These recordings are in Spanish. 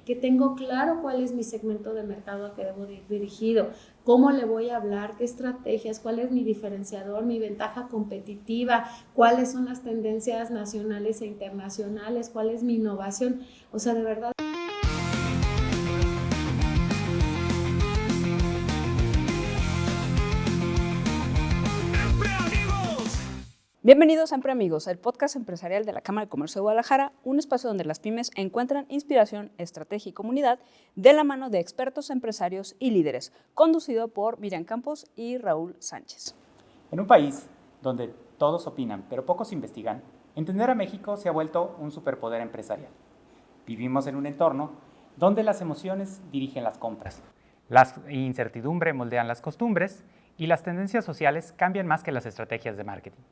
que tengo claro cuál es mi segmento de mercado al que debo ir dirigido, cómo le voy a hablar, qué estrategias, cuál es mi diferenciador, mi ventaja competitiva, cuáles son las tendencias nacionales e internacionales, cuál es mi innovación. O sea, de verdad. Bienvenidos a Empre Amigos, el podcast empresarial de la Cámara de Comercio de Guadalajara, un espacio donde las pymes encuentran inspiración, estrategia y comunidad de la mano de expertos empresarios y líderes, conducido por Miriam Campos y Raúl Sánchez. En un país donde todos opinan pero pocos investigan, entender a México se ha vuelto un superpoder empresarial. Vivimos en un entorno donde las emociones dirigen las compras, la incertidumbre moldean las costumbres y las tendencias sociales cambian más que las estrategias de marketing.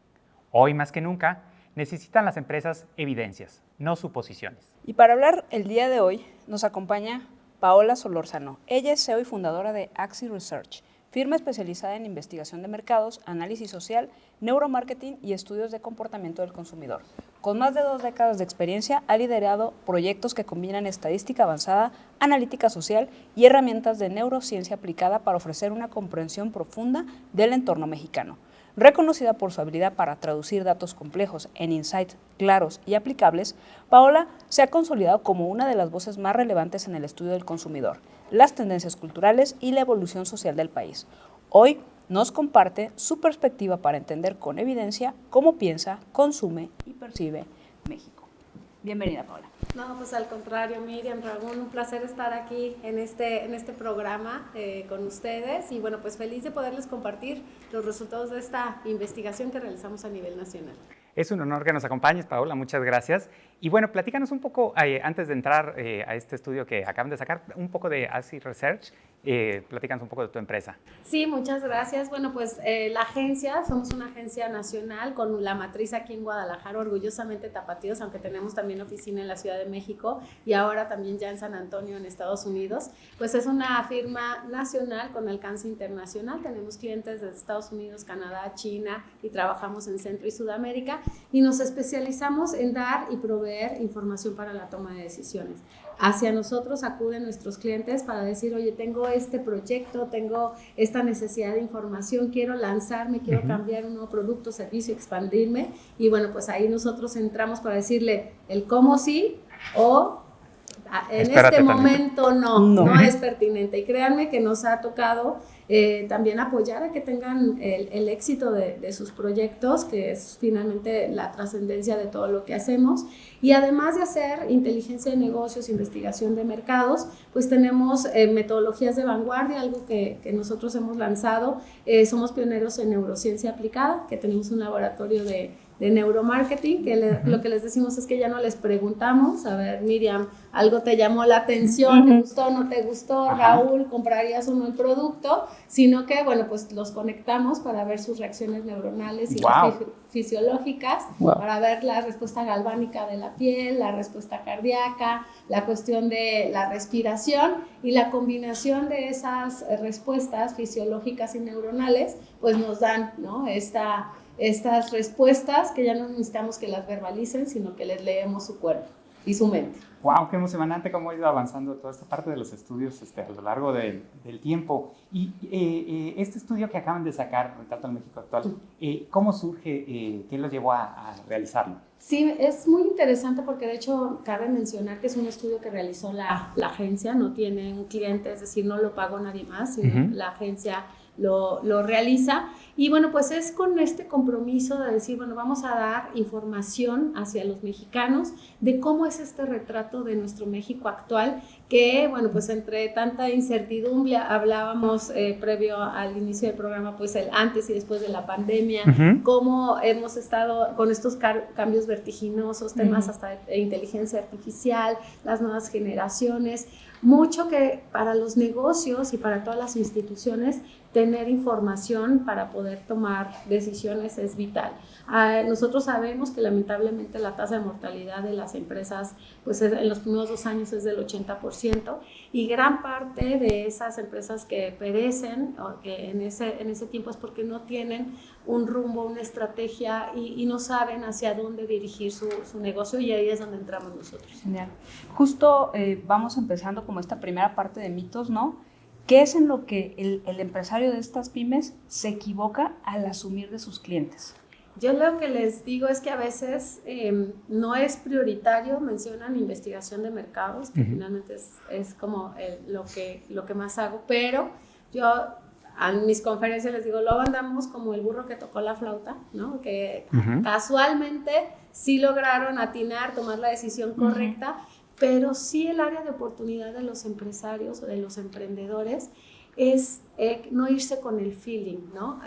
Hoy más que nunca, necesitan las empresas evidencias, no suposiciones. Y para hablar el día de hoy nos acompaña Paola Solórzano. Ella es CEO y fundadora de Axi Research, firma especializada en investigación de mercados, análisis social, neuromarketing y estudios de comportamiento del consumidor. Con más de 2 décadas de experiencia, ha liderado proyectos que combinan estadística avanzada, analítica social y herramientas de neurociencia aplicada para ofrecer una comprensión profunda del entorno mexicano. Reconocida por su habilidad para traducir datos complejos en insights claros y aplicables, Paola se ha consolidado como una de las voces más relevantes en el estudio del consumidor, las tendencias culturales y la evolución social del país. Hoy nos comparte su perspectiva para entender con evidencia cómo piensa, consume y percibe México. Bienvenida, Paola. No, pues al contrario, Miriam, Raúl, un placer estar aquí en este programa con ustedes y bueno, pues feliz de poderles compartir los resultados de esta investigación que realizamos a nivel nacional. Es un honor que nos acompañes, Paola, muchas gracias. Y bueno, platícanos un poco, antes de entrar a este estudio que acaban de sacar, un poco de Axi Research, platícanos un poco de tu empresa. Sí, muchas gracias. Bueno, pues la agencia, somos una agencia nacional con la matriz aquí en Guadalajara, orgullosamente tapatíos, aunque tenemos también oficina en la Ciudad de México y ahora también ya en San Antonio, en Estados Unidos. Pues es una firma nacional con alcance internacional. Tenemos clientes de Estados Unidos, Canadá, China y trabajamos en Centro y Sudamérica y nos especializamos en dar y proveer información para la toma de decisiones. Hacia nosotros acuden nuestros clientes para decir, oye, tengo este proyecto, tengo esta necesidad de información, quiero lanzarme, quiero cambiar un nuevo producto, servicio, expandirme. Y bueno, pues ahí nosotros entramos para decirle el cómo sí o en Espérate este tantito. momento no es pertinente. Y créanme que nos ha tocado también apoyar a que tengan el éxito de sus proyectos, que es finalmente la trascendencia de todo lo que hacemos. Y además de hacer inteligencia de negocios, investigación de mercados, pues tenemos metodologías de vanguardia, algo que nosotros hemos lanzado. Somos pioneros en neurociencia aplicada, que tenemos un laboratorio de neuromarketing, que lo que les decimos es que ya no les preguntamos, a ver, Miriam, algo te llamó la atención, ¿te gustó o no te gustó? Raúl, ¿comprarías o no el producto? Sino que, bueno, pues los conectamos para ver sus reacciones neuronales y fisiológicas, para ver la respuesta galvánica de la piel, la respuesta cardíaca, la cuestión de la respiración y la combinación de esas respuestas fisiológicas y neuronales, pues nos dan, ¿no?, estas respuestas que ya no necesitamos que las verbalicen, sino que les leemos su cuerpo y su mente. ¡Wow! ¡Qué emocionante cómo ha ido avanzando toda esta parte de los estudios a lo largo del tiempo! Y este estudio que acaban de sacar, Retrato del México Actual, ¿cómo surge? ¿Qué los llevó a realizarlo? Sí, es muy interesante porque de hecho cabe mencionar que es un estudio que realizó la agencia, no tiene un cliente, es decir, no lo pagó nadie más, sino la agencia lo realiza. Y bueno, pues es con este compromiso de decir, bueno, vamos a dar información hacia los mexicanos de cómo es este retrato de nuestro México actual, que bueno, pues entre tanta incertidumbre, hablábamos previo al inicio del programa, pues el antes y después de la pandemia, cómo hemos estado con estos cambios vertiginosos, temas hasta de inteligencia artificial, las nuevas generaciones, mucho que para los negocios y para todas las instituciones tener información para poder tomar decisiones es vital. Nosotros sabemos que lamentablemente la tasa de mortalidad de las empresas pues en los primeros 2 años es del 80%, y gran parte de esas empresas que perecen o que en ese tiempo es porque no tienen un rumbo, una estrategia y no saben hacia dónde dirigir su negocio, y ahí es donde entramos nosotros. Genial. Justo vamos empezando como esta primera parte de mitos, ¿no? ¿Qué es en lo que el empresario de estas pymes se equivoca al asumir de sus clientes? Yo lo que les digo es que a veces no es prioritario, mencionan investigación de mercados, que finalmente es como lo que más hago, pero yo a mis conferencias les digo, luego andamos como el burro que tocó la flauta, ¿no? Que casualmente sí lograron atinar, tomar la decisión correcta, pero sí el área de oportunidad de los empresarios o de los emprendedores es no irse con el feeling, ¿no?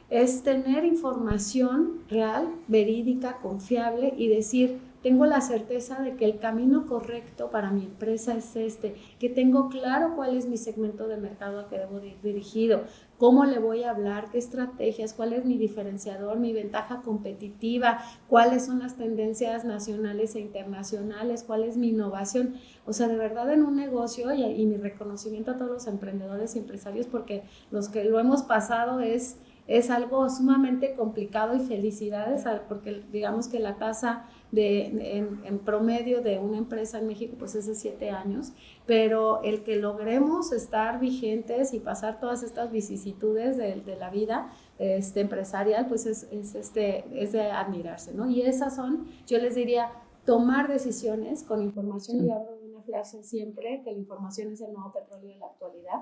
Es tener información real, verídica, confiable y decir, tengo la certeza de que el camino correcto para mi empresa es que tengo claro cuál es mi segmento de mercado al que debo ir dirigido, cómo le voy a hablar, qué estrategias, cuál es mi diferenciador, mi ventaja competitiva, cuáles son las tendencias nacionales e internacionales, cuál es mi innovación. O sea, de verdad en un negocio, y mi reconocimiento a todos los emprendedores y empresarios, porque los que lo hemos pasado es algo sumamente complicado, y felicidades, porque digamos que la tasa en promedio de una empresa en México pues es de 7 años, pero el que logremos estar vigentes y pasar todas estas vicisitudes de la vida empresarial pues es de admirarse, ¿no? Y esas son, yo les diría, tomar decisiones con información. Y hablo de una frase siempre, que la información es el nuevo petróleo de la actualidad.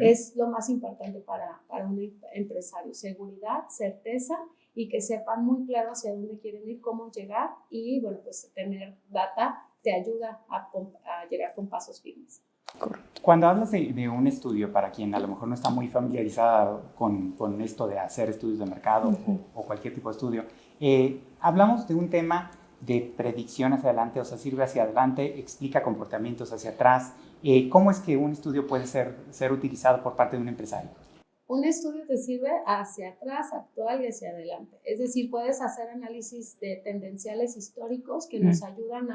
Es lo más importante para un empresario: seguridad, certeza, y que sepan muy claro hacia dónde quieren ir, cómo llegar, y bueno, pues tener data te ayuda a llegar con pasos firmes. Cuando hablas de un estudio, para quien a lo mejor no está muy familiarizada con esto de hacer estudios de mercado o cualquier tipo de estudio, hablamos de un tema de predicción hacia adelante, o sea, sirve hacia adelante, explica comportamientos hacia atrás. ¿Cómo es que un estudio puede ser utilizado por parte de un empresario? Un estudio te sirve hacia atrás, actual y hacia adelante. Es decir, puedes hacer análisis de tendenciales históricos que nos ayudan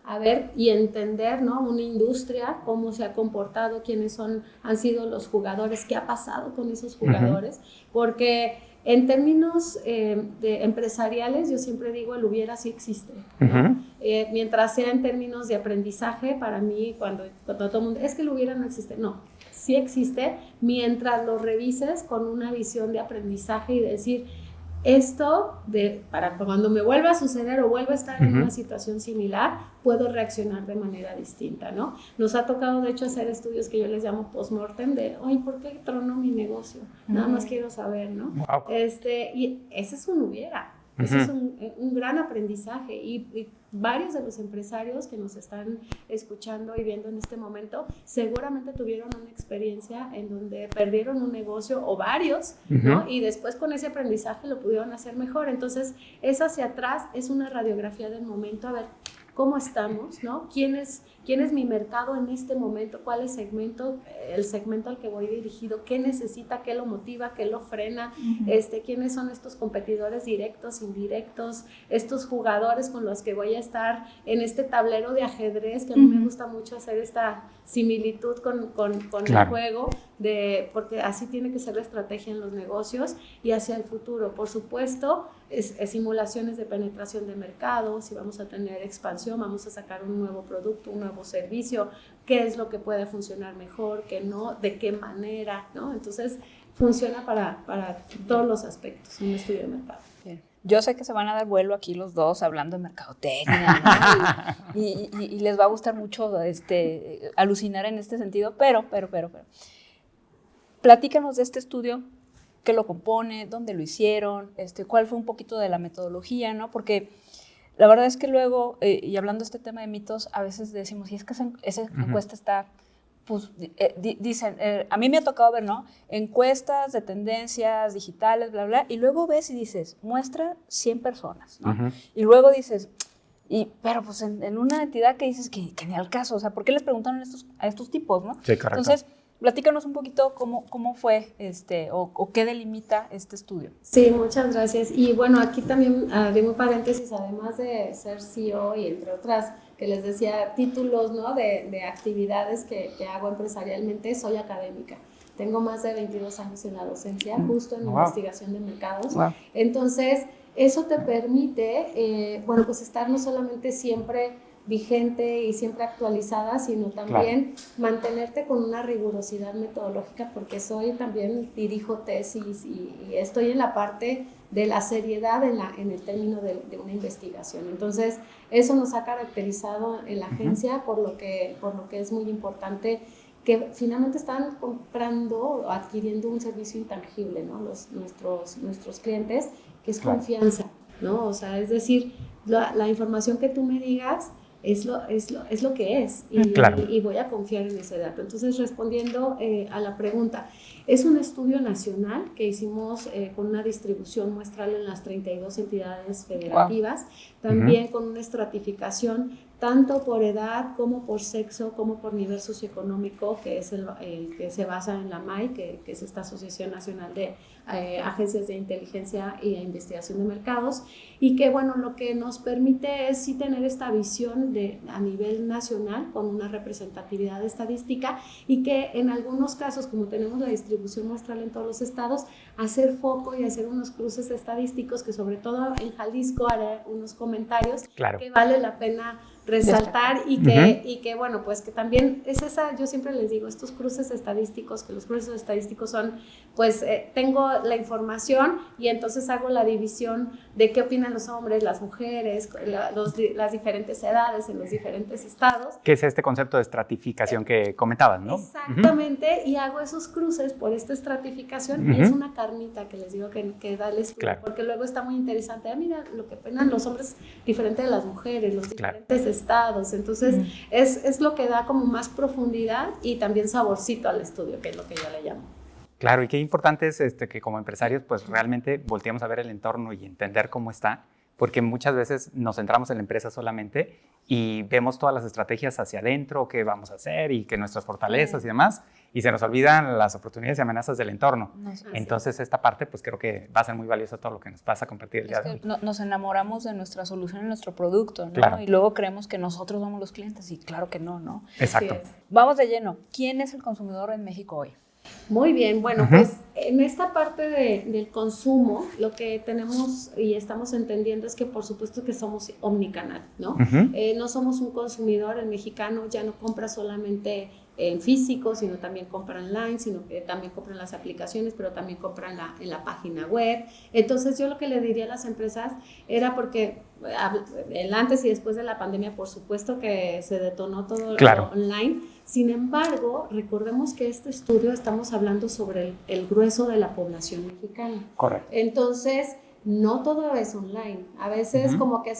a ver y entender, ¿no? Una industria, cómo se ha comportado, quiénes han sido los jugadores, qué ha pasado con esos jugadores, porque en términos empresariales, yo siempre digo, el hubiera sí existe, ¿no? Mientras sea en términos de aprendizaje, para mí, cuando todo el mundo, es que el hubiera no existe, no, sí existe, mientras lo revises con una visión de aprendizaje y decir, esto, para cuando me vuelva a suceder o vuelva a estar en una situación similar, puedo reaccionar de manera distinta, ¿no? Nos ha tocado, de hecho, hacer estudios que yo les llamo post-mortem de, oye, ¿por qué tronó mi negocio? Nada más quiero saber, ¿no? Wow. Y ese es un hubiera. Ese es un gran aprendizaje, y varios de los empresarios que nos están escuchando y viendo en este momento seguramente tuvieron una experiencia en donde perdieron un negocio o varios, ¿no? Y después con ese aprendizaje lo pudieron hacer mejor. Entonces, es hacia atrás, es una radiografía del momento, a ver cómo estamos, ¿no? ¿Quién es mi mercado en este momento? ¿Cuál es el segmento al que voy dirigido? ¿Qué necesita? ¿Qué lo motiva? ¿Qué lo frena? ¿Quiénes son estos competidores directos, indirectos? Estos jugadores con los que voy a estar en este tablero de ajedrez, que a mí me gusta mucho hacer esta similitud con el juego, porque así tiene que ser la estrategia en los negocios y hacia el futuro. Por supuesto, es simulaciones de penetración de mercado, si vamos a tener expansión, vamos a sacar un nuevo producto, un nuevo servicio, qué es lo que puede funcionar mejor, qué no, de qué manera, ¿no? Entonces, funciona para todos los aspectos, un estudio de mercado. Bien. Yo sé que se van a dar vuelo aquí los dos hablando de mercadotecnia, ¿no? y les va a gustar mucho alucinar en este sentido, pero, platícanos de este estudio, qué lo compone, dónde lo hicieron, cuál fue un poquito de la metodología, ¿no? Porque la verdad es que luego, y hablando de este tema de mitos, a veces decimos, y es que esa encuesta está, pues, dicen, a mí me ha tocado ver, ¿no? Encuestas de tendencias digitales, bla, bla, y luego ves y dices, muestra 100 personas, ¿no? Y luego dices, pero pues en una entidad que dices que ni al caso, o sea, ¿por qué les preguntaron a estos tipos, ¿no? Sí, correcto. Entonces, platícanos un poquito cómo fue o qué delimita este estudio. Sí, muchas gracias. Y bueno, aquí también haré un paréntesis, además de ser CEO y entre otras que les decía, títulos, ¿no? de actividades que hago empresarialmente, soy académica. Tengo más de 22 años en la docencia, justo en investigación de mercados. Entonces, eso te permite, bueno, pues estar no solamente siempre vigente y siempre actualizada, sino también mantenerte con una rigurosidad metodológica, porque también dirijo tesis y estoy en la parte de la seriedad en el término de una investigación. Entonces, eso nos ha caracterizado en la agencia, por lo que es muy importante que finalmente están comprando o adquiriendo un servicio intangible, ¿no? Nuestros clientes, que es confianza, ¿no? O sea, es decir, la información que tú me digas es lo que es y voy a confiar en ese dato. Entonces, respondiendo a la pregunta, es un estudio nacional que hicimos con una distribución muestral en las 32 entidades federativas, también con una estratificación tanto por edad como por sexo, como por nivel socioeconómico, que es el que se basa en la MAI, que es esta Asociación Nacional de Agencias de Inteligencia e Investigación de Mercados, y que, bueno, lo que nos permite es sí tener esta visión a nivel nacional con una representatividad estadística, y que en algunos casos, como tenemos la distribución muestral en todos los estados, hacer foco y hacer unos cruces estadísticos que, sobre todo en Jalisco, haré unos comentarios que vale la pena resaltar y que bueno, pues que también es yo siempre les digo, estos cruces estadísticos, que los cruces estadísticos son, pues tengo la información y entonces hago la división de qué opinan los hombres, las mujeres, las diferentes edades en los diferentes estados. Que es este concepto de estratificación que comentabas, ¿no? Exactamente, y hago esos cruces por esta estratificación y es una carnita que les digo que da el estudio, porque luego está muy interesante. Mira, lo que opinan los hombres diferente de las mujeres, los diferentes estados. Entonces, es lo que da como más profundidad y también saborcito al estudio, que es lo que yo le llamo. Claro, y qué importante es que como empresarios pues realmente volteemos a ver el entorno y entender cómo está, porque muchas veces nos centramos en la empresa solamente y vemos todas las estrategias hacia adentro, qué vamos a hacer y que nuestras fortalezas y demás, y se nos olvidan las oportunidades y amenazas del entorno. Entonces esta parte pues creo que va a ser muy valiosa todo lo que nos pasa a compartir el día de hoy. Nos enamoramos de nuestra solución y nuestro producto, ¿no? Y luego creemos que nosotros somos los clientes y claro que no, ¿no? Exacto. Vamos de lleno. ¿Quién es el consumidor en México hoy? Muy bien, bueno, pues en esta parte del consumo, lo que tenemos y estamos entendiendo es que por supuesto que somos omnicanal, ¿no? No somos un consumidor, el mexicano ya no compra solamente en físico, sino también compra online, sino que también compra en las aplicaciones, pero también compra en la página web. Entonces yo lo que le diría a las empresas era, porque el antes y después de la pandemia, por supuesto que se detonó todo lo online. Sin embargo, recordemos que este estudio estamos hablando sobre el grueso de la población mexicana. Correcto. Entonces, no todo es online. A veces como que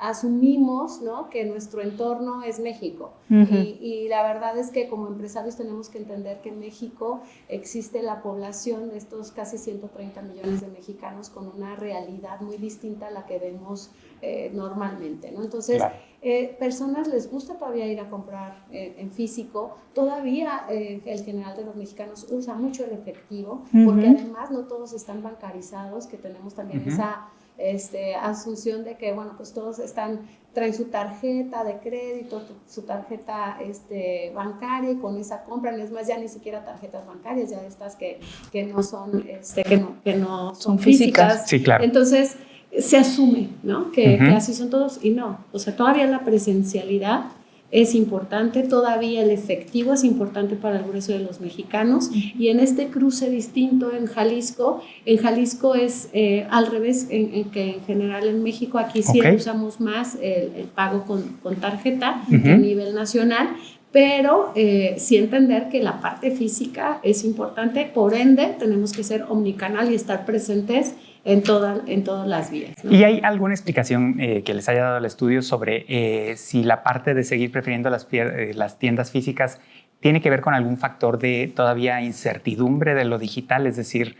asumimos, ¿no?, que nuestro entorno es México. Y la verdad es que como empresarios tenemos que entender que en México existe la población de estos casi 130 millones de mexicanos con una realidad muy distinta a la que vemos normalmente, ¿no? Entonces, personas les gusta todavía ir a comprar en físico. Todavía el general de los mexicanos usa mucho el efectivo, porque además no todos están bancarizados, que tenemos también esa asunción de que, bueno, pues todos traen su tarjeta de crédito, su tarjeta bancaria, y con esa compran. Es más, ya ni siquiera tarjetas bancarias, ya estas que no son, que no son físicas. Sí, claro. Entonces, se asume, ¿no?, que así son todos, y no. O sea, todavía la presencialidad es importante, todavía el efectivo es importante para el grueso de los mexicanos, y en este cruce distinto en Jalisco es al revés, que en general en México aquí sí usamos más el pago con tarjeta a nivel nacional, pero sí entender que la parte física es importante, por ende tenemos que ser omnicanal y estar presentes en todas las vías, ¿no? ¿Y hay alguna explicación que les haya dado el estudio sobre si la parte de seguir prefiriendo las tiendas físicas tiene que ver con algún factor de todavía incertidumbre de lo digital? Es decir,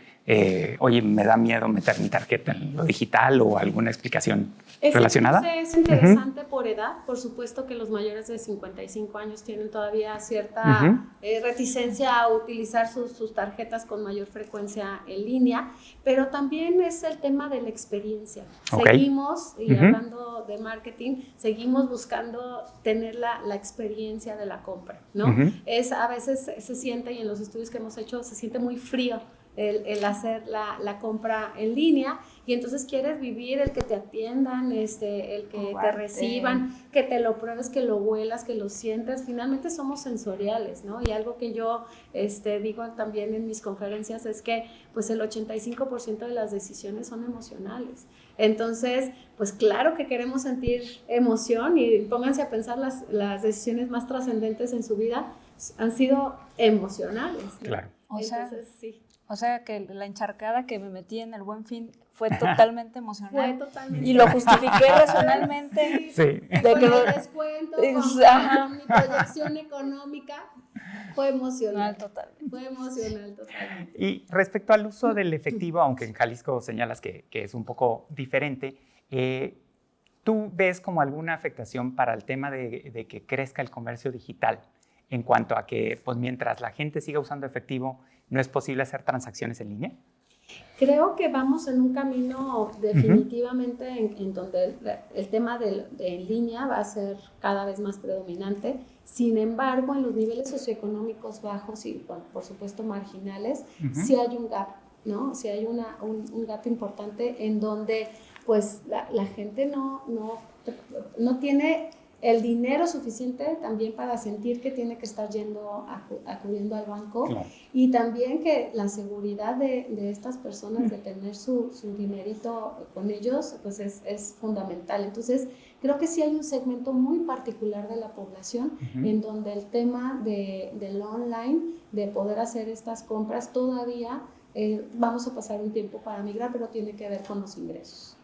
oye, me da miedo meter mi tarjeta en lo digital, o alguna explicación relacionada. Es interesante por edad. Por supuesto que los mayores de 55 años tienen todavía cierta reticencia a utilizar sus tarjetas con mayor frecuencia en línea, pero también es el tema de la experiencia. Seguimos, y hablando de marketing, seguimos buscando tener la experiencia de la compra, ¿no? A veces se siente, y en los estudios que hemos hecho, se siente muy frío el hacer la compra en línea, y entonces quieres vivir el que te atiendan, el que te reciban, que te lo pruebes, que lo huelas, que lo sientas. Finalmente somos sensoriales, ¿no? Y algo que yo digo también en mis conferencias es que pues el 85% de las decisiones son emocionales. Entonces, pues claro que queremos sentir emoción, y pónganse a pensar las decisiones más trascendentes en su vida han sido emocionales, ¿no? Claro. Entonces, sí. O sea, que la encharcada que me metí en el Buen Fin fue totalmente emocional. Fue totalmente. Y lo justifiqué racionalmente. Sí. De con el descuento, con mi proyección económica, fue emocional. Fue emocional totalmente. Y respecto al uso del efectivo, aunque en Jalisco señalas que es un poco diferente, ¿tú ves como alguna afectación para el tema de que crezca el comercio digital en cuanto a que, pues, mientras la gente siga usando efectivo, no es posible hacer transacciones en línea? Creo que vamos en un camino definitivamente en donde el tema de en línea va a ser cada vez más predominante. Sin embargo, en los niveles socioeconómicos bajos y, bueno, por supuesto, marginales, sí hay un gap, ¿no? Sí hay un gap importante en donde pues la gente no tiene el dinero suficiente también para sentir que tiene que estar acudiendo al banco. Claro. Y también que la seguridad de estas personas de tener su dinerito con ellos pues es fundamental. Entonces creo que sí hay un segmento muy particular de la población en donde el tema del online, de poder hacer estas compras, todavía vamos a pasar un tiempo para migrar, pero tiene que ver con los ingresos.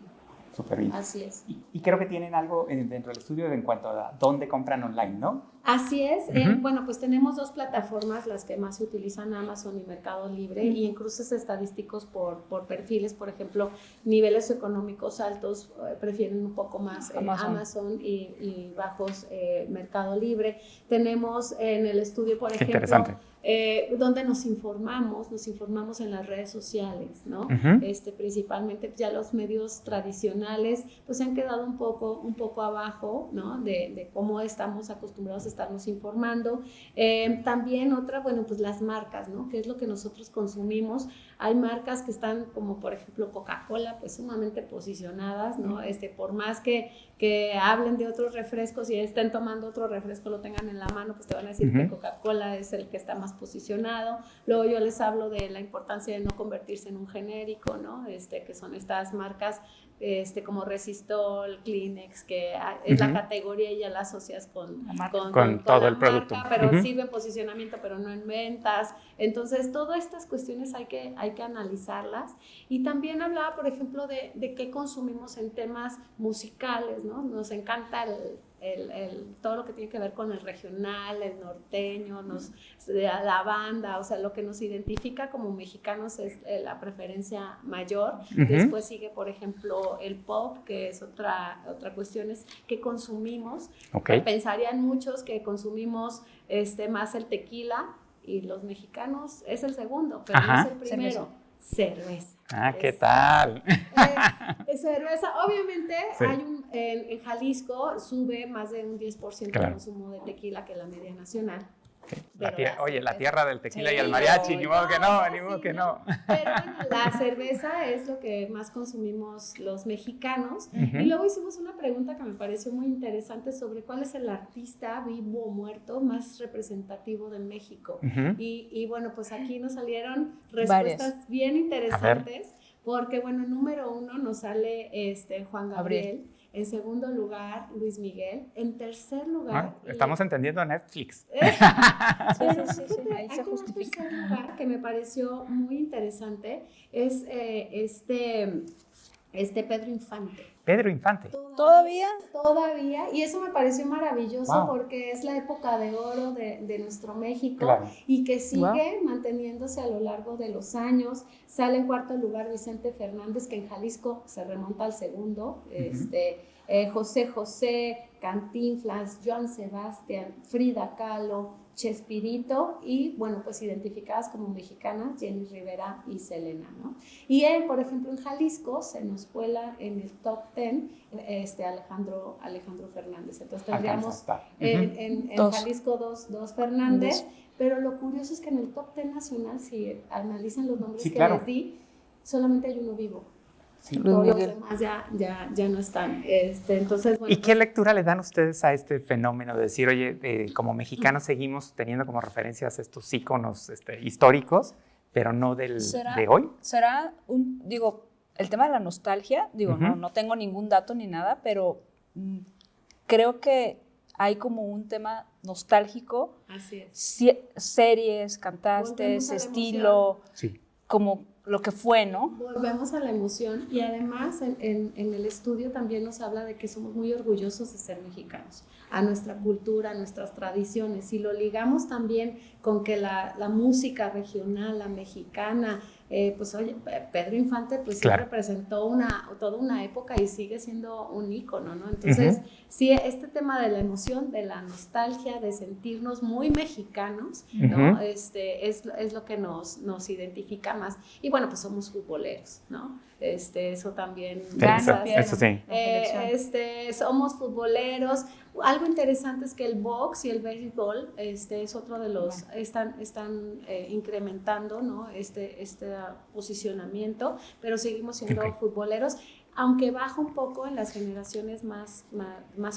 Súper bien. Así es. Y creo que tienen algo dentro del estudio en cuanto a dónde compran online, ¿no? Así es. Bueno, pues tenemos dos plataformas, las que más se utilizan, Amazon y Mercado Libre, y en cruces estadísticos por perfiles. Por ejemplo, niveles económicos altos prefieren un poco más Amazon y bajos Mercado Libre. Tenemos en el estudio, por ejemplo, donde nos informamos en las redes sociales, ¿no? Principalmente ya los medios tradicionales pues se han quedado un poco abajo, ¿no? De cómo estamos acostumbrados a estarnos informando. También otra, bueno, pues las marcas, ¿no? ¿Qué es lo que nosotros consumimos? Hay marcas que están como por ejemplo Coca-Cola, pues sumamente posicionadas, ¿no? Por más que hablen de otros refrescos y estén tomando otro refresco, lo tengan en la mano, pues te van a decir que Coca-Cola es el que está más posicionado. Luego yo les hablo de la importancia de no convertirse en un genérico, ¿no? Que son estas marcas como Resistol, Kleenex, que es la categoría y ya la asocias con todo el producto. Pero sirve en posicionamiento, pero no en ventas. Entonces, todas estas cuestiones hay que analizarlas. Y también hablaba, por ejemplo, de qué consumimos en temas musicales, ¿no? Nos encanta todo lo que tiene que ver con el regional, el norteño, la banda, o sea, lo que nos identifica como mexicanos es la preferencia mayor. Después sigue, por ejemplo, el pop, que es otra cuestión, es que consumimos. Pensarían muchos que consumimos más el tequila, y los mexicanos es el segundo, pero no es el primero. Cerveza. ¿Qué tal? Cerveza, obviamente en Jalisco sube más de un 10% el consumo de tequila que la media nacional. La tierra del tequila y el mariachi, ni modo que no. Pero bueno, la cerveza es lo que más consumimos los mexicanos. Y luego hicimos una pregunta que me pareció muy interesante sobre cuál es el artista vivo o muerto más representativo de México. Y bueno, pues aquí nos salieron respuestas bien interesantes, porque bueno, número 1 nos sale Juan Gabriel. En segundo lugar, Luis Miguel. En tercer lugar... estamos entendiendo a Netflix. Sí, ahí se justifica. En tercer lugar, que me pareció muy interesante, es Pedro Infante. Pedro Infante. ¿Todavía? Todavía, y eso me pareció maravilloso Wow. porque es la época de oro de nuestro México, Claro. y que sigue manteniéndose a lo largo de los años. Sale en cuarto lugar Vicente Fernández, que en Jalisco se remonta al segundo, José José, Cantinflas, Joan Sebastián, Frida Kahlo, Chespirito, y bueno, pues identificadas como mexicanas, Jenny Rivera y Selena, ¿no? Y por ejemplo, en Jalisco se nos cuela en el top 10 Alejandro Fernández. Entonces tendríamos en Jalisco dos Fernández, pero lo curioso es que en el top 10 nacional, si analizan los nombres que les di, solamente hay uno vivo. Sí. Todos los demás ya no están. Entonces, bueno, ¿Y qué lectura le dan ustedes a este fenómeno de decir, oye, como mexicanos seguimos teniendo como referencias estos íconos históricos, pero no de hoy? ¿Será el tema de la nostalgia? No tengo ningún dato ni nada, pero creo que hay como un tema nostálgico. Así es. Series, cantantes, estilo, como lo que fue, ¿no? Volvemos a la emoción, y además en el estudio también nos habla de que somos muy orgullosos de ser mexicanos, a nuestra cultura, a nuestras tradiciones, y lo ligamos también con que la música regional, la mexicana, pues oye, Pedro Infante pues sí representó toda una época y sigue siendo un ícono, ¿no? Entonces, sí, este tema de la emoción, de la nostalgia, de sentirnos muy mexicanos, ¿no? Es lo que nos identifica más. Y bueno, pues somos futboleros, ¿no? Eso también. Eso sí. Somos futboleros. Algo interesante es que el box y el béisbol es otro de los, están incrementando, ¿no? Este posicionamiento, pero seguimos siendo futboleros, aunque baja un poco en las generaciones más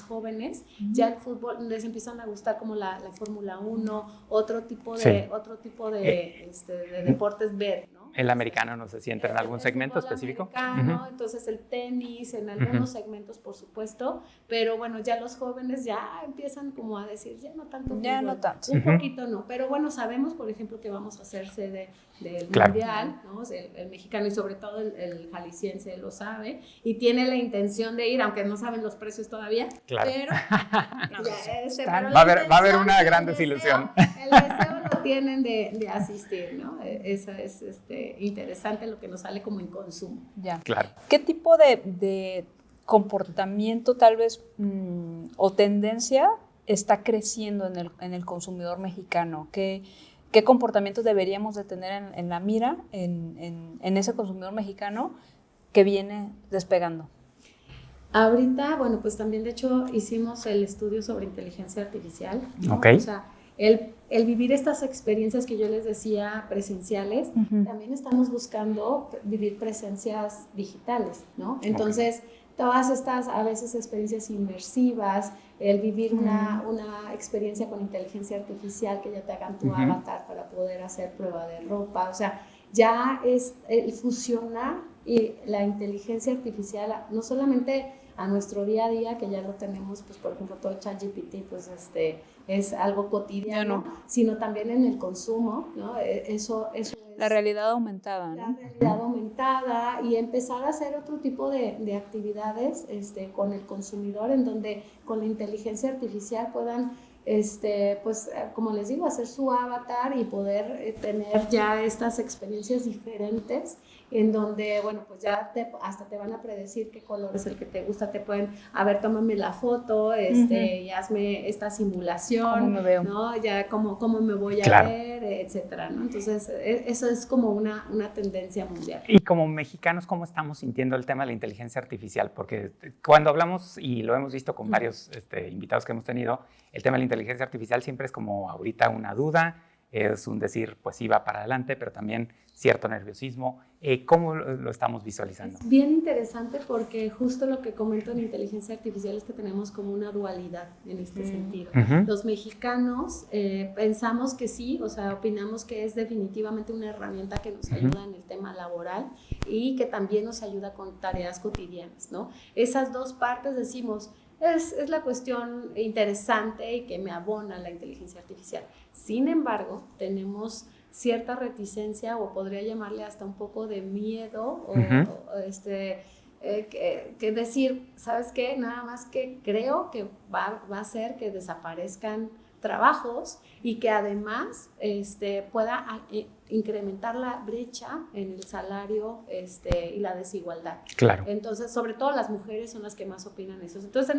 jóvenes. Ya el fútbol les empiezan a gustar como la Fórmula 1, otro tipo de deportes ver, ¿no? El americano, no sé si entra en algún segmento específico. Entonces el tenis, en algunos segmentos, por supuesto, pero bueno, ya los jóvenes ya empiezan como a decir, ya no tanto fútbol, ya no tanto. Un poquito no, pero bueno, sabemos, por ejemplo, que vamos a hacer sede del Mundial, ¿no? El mexicano, y sobre todo el jalisciense lo sabe, y tiene la intención de ir, aunque no saben los precios todavía, pero va a haber una gran desilusión. El deseo lo tienen de asistir, ¿no? Eso es interesante, lo que nos sale como en consumo. Ya. Claro. ¿Qué tipo de comportamiento tal vez o tendencia está creciendo en el consumidor mexicano? ¿Qué comportamientos deberíamos de tener en la mira en ese consumidor mexicano que viene despegando? Ahorita, bueno, pues también de hecho hicimos el estudio sobre inteligencia artificial, ¿no? Okay. O sea, el vivir estas experiencias que yo les decía presenciales, también estamos buscando vivir presencias digitales, ¿no? Entonces, todas estas a veces experiencias inmersivas, el vivir una experiencia con inteligencia artificial, que ya te hagan tu avatar para poder hacer prueba de ropa, o sea, ya es el fusionar y la inteligencia artificial no solamente a nuestro día a día, que ya lo tenemos, pues por ejemplo todo ChatGPT, pues es algo cotidiano, sino también en el consumo, ¿no? Eso es la realidad aumentada, ¿no? La realidad aumentada, y empezar a hacer otro tipo de actividades con el consumidor, en donde con la inteligencia artificial puedan pues como les digo, hacer su avatar y poder tener ya estas experiencias diferentes, en donde, bueno, pues ya hasta te van a predecir qué color es el que te gusta, te pueden, a ver, tómame la foto, y hazme esta simulación, ¿cómo me veo? ¿no? Ya cómo me voy a ver, etcétera, ¿no? Entonces, eso es como una tendencia mundial. Y como mexicanos, ¿cómo estamos sintiendo el tema de la inteligencia artificial? Porque cuando hablamos, y lo hemos visto con varios invitados que hemos tenido, el tema de la inteligencia artificial siempre es como ahorita una duda, es un decir, pues sí va para adelante, pero también cierto nerviosismo. ¿Cómo lo estamos visualizando? Es bien interesante, porque justo lo que comento en inteligencia artificial es que tenemos como una dualidad en este sentido. Los mexicanos pensamos que sí, o sea, opinamos que es definitivamente una herramienta que nos ayuda en el tema laboral y que también nos ayuda con tareas cotidianas, ¿no? Esas dos partes decimos, es la cuestión interesante y que me abona la inteligencia artificial. Sin embargo, tenemos cierta reticencia, o podría llamarle hasta un poco de miedo, que decir, ¿sabes qué? Nada más que creo que va a hacer que desaparezcan trabajos y que además pueda incrementar la brecha en el salario y la desigualdad. Claro. Entonces, sobre todo las mujeres son las que más opinan eso. Entonces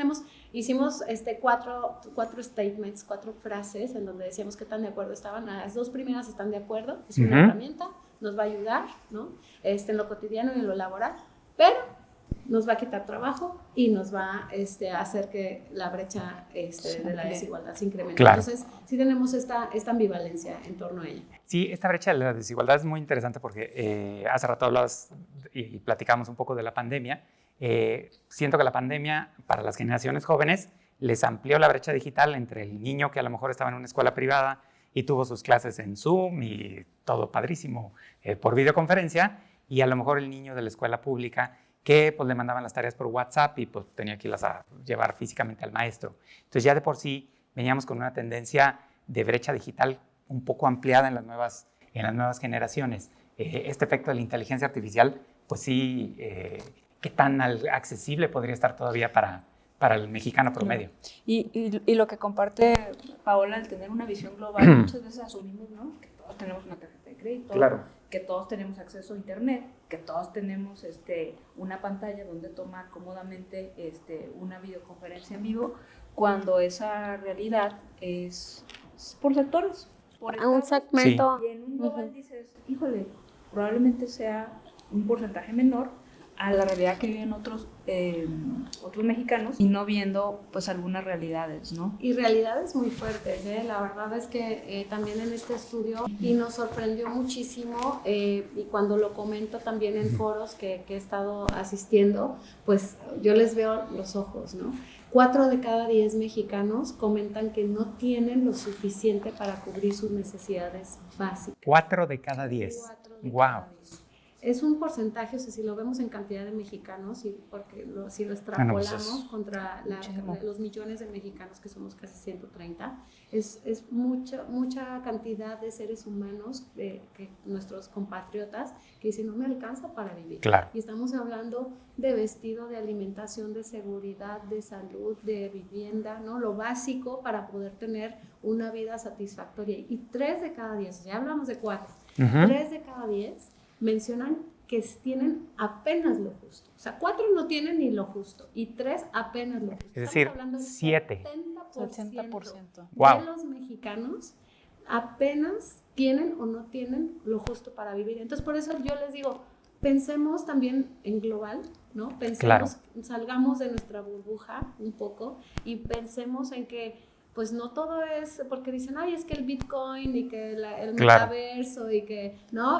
hicimos cuatro statements, 4 frases en donde decíamos qué tan de acuerdo estaban. Las 2 primeras están de acuerdo, es una herramienta, nos va a ayudar, ¿no? En lo cotidiano y en lo laboral, pero nos va a quitar trabajo y nos va a hacer que la brecha de la desigualdad se incremente. Claro. Entonces, sí tenemos esta ambivalencia en torno a ella. Sí, esta brecha de la desigualdad es muy interesante porque hace rato hablabas y platicamos un poco de la pandemia. Siento que la pandemia para las generaciones jóvenes les amplió la brecha digital entre el niño que a lo mejor estaba en una escuela privada y tuvo sus clases en Zoom y todo padrísimo por videoconferencia, y a lo mejor el niño de la escuela pública que pues, le mandaban las tareas por WhatsApp y pues, tenía que irlas a llevar físicamente al maestro. Entonces ya de por sí veníamos con una tendencia de brecha digital un poco ampliada en las nuevas generaciones. Este efecto de la inteligencia artificial, pues sí, ¿qué tan accesible podría estar todavía para el mexicano promedio? Y lo que comparte Paola, al tener una visión global, muchas veces asumimos, ¿no?, que todos tenemos una tarjeta de crédito, claro, que todos tenemos acceso a internet, que todos tenemos una pantalla donde tomar cómodamente una videoconferencia en vivo, cuando esa realidad es por sectores, por A un segmento. sí. Y en un global dices, híjole, probablemente sea un porcentaje menor a la realidad que viven otros mexicanos, y no viendo pues algunas realidades, ¿no? Y realidades muy fuertes, la verdad es que también en este estudio, y nos sorprendió muchísimo, y cuando lo comento también en foros que he estado asistiendo, pues yo les veo los ojos, ¿no? 4 de cada 10 mexicanos comentan que no tienen lo suficiente para cubrir sus necesidades básicas. 4 de cada 10. 4 de Wow. cada 10. Es un porcentaje, o sea, si lo vemos en cantidad de mexicanos, porque si lo extrapolamos contra los millones de mexicanos, que somos casi 130, es mucha cantidad de seres humanos, que nuestros compatriotas, que dicen, no me alcanza para vivir. Claro. Y estamos hablando de vestido, de alimentación, de seguridad, de salud, de vivienda, ¿no? Lo básico para poder tener una vida satisfactoria. Y 3 de cada 10, ya hablamos de 4, 3 de cada 10 mencionan que tienen apenas lo justo. O sea, 4 no tienen ni lo justo y 3 apenas lo justo. Es decir, 7. 70%. Wow. De los mexicanos apenas tienen o no tienen lo justo para vivir. Entonces, por eso yo les digo, pensemos también en global, ¿no? Pensemos, claro, salgamos de nuestra burbuja un poco y pensemos en que pues no todo es, porque dicen, ay, es que el Bitcoin y que el metaverso y que, ¿no?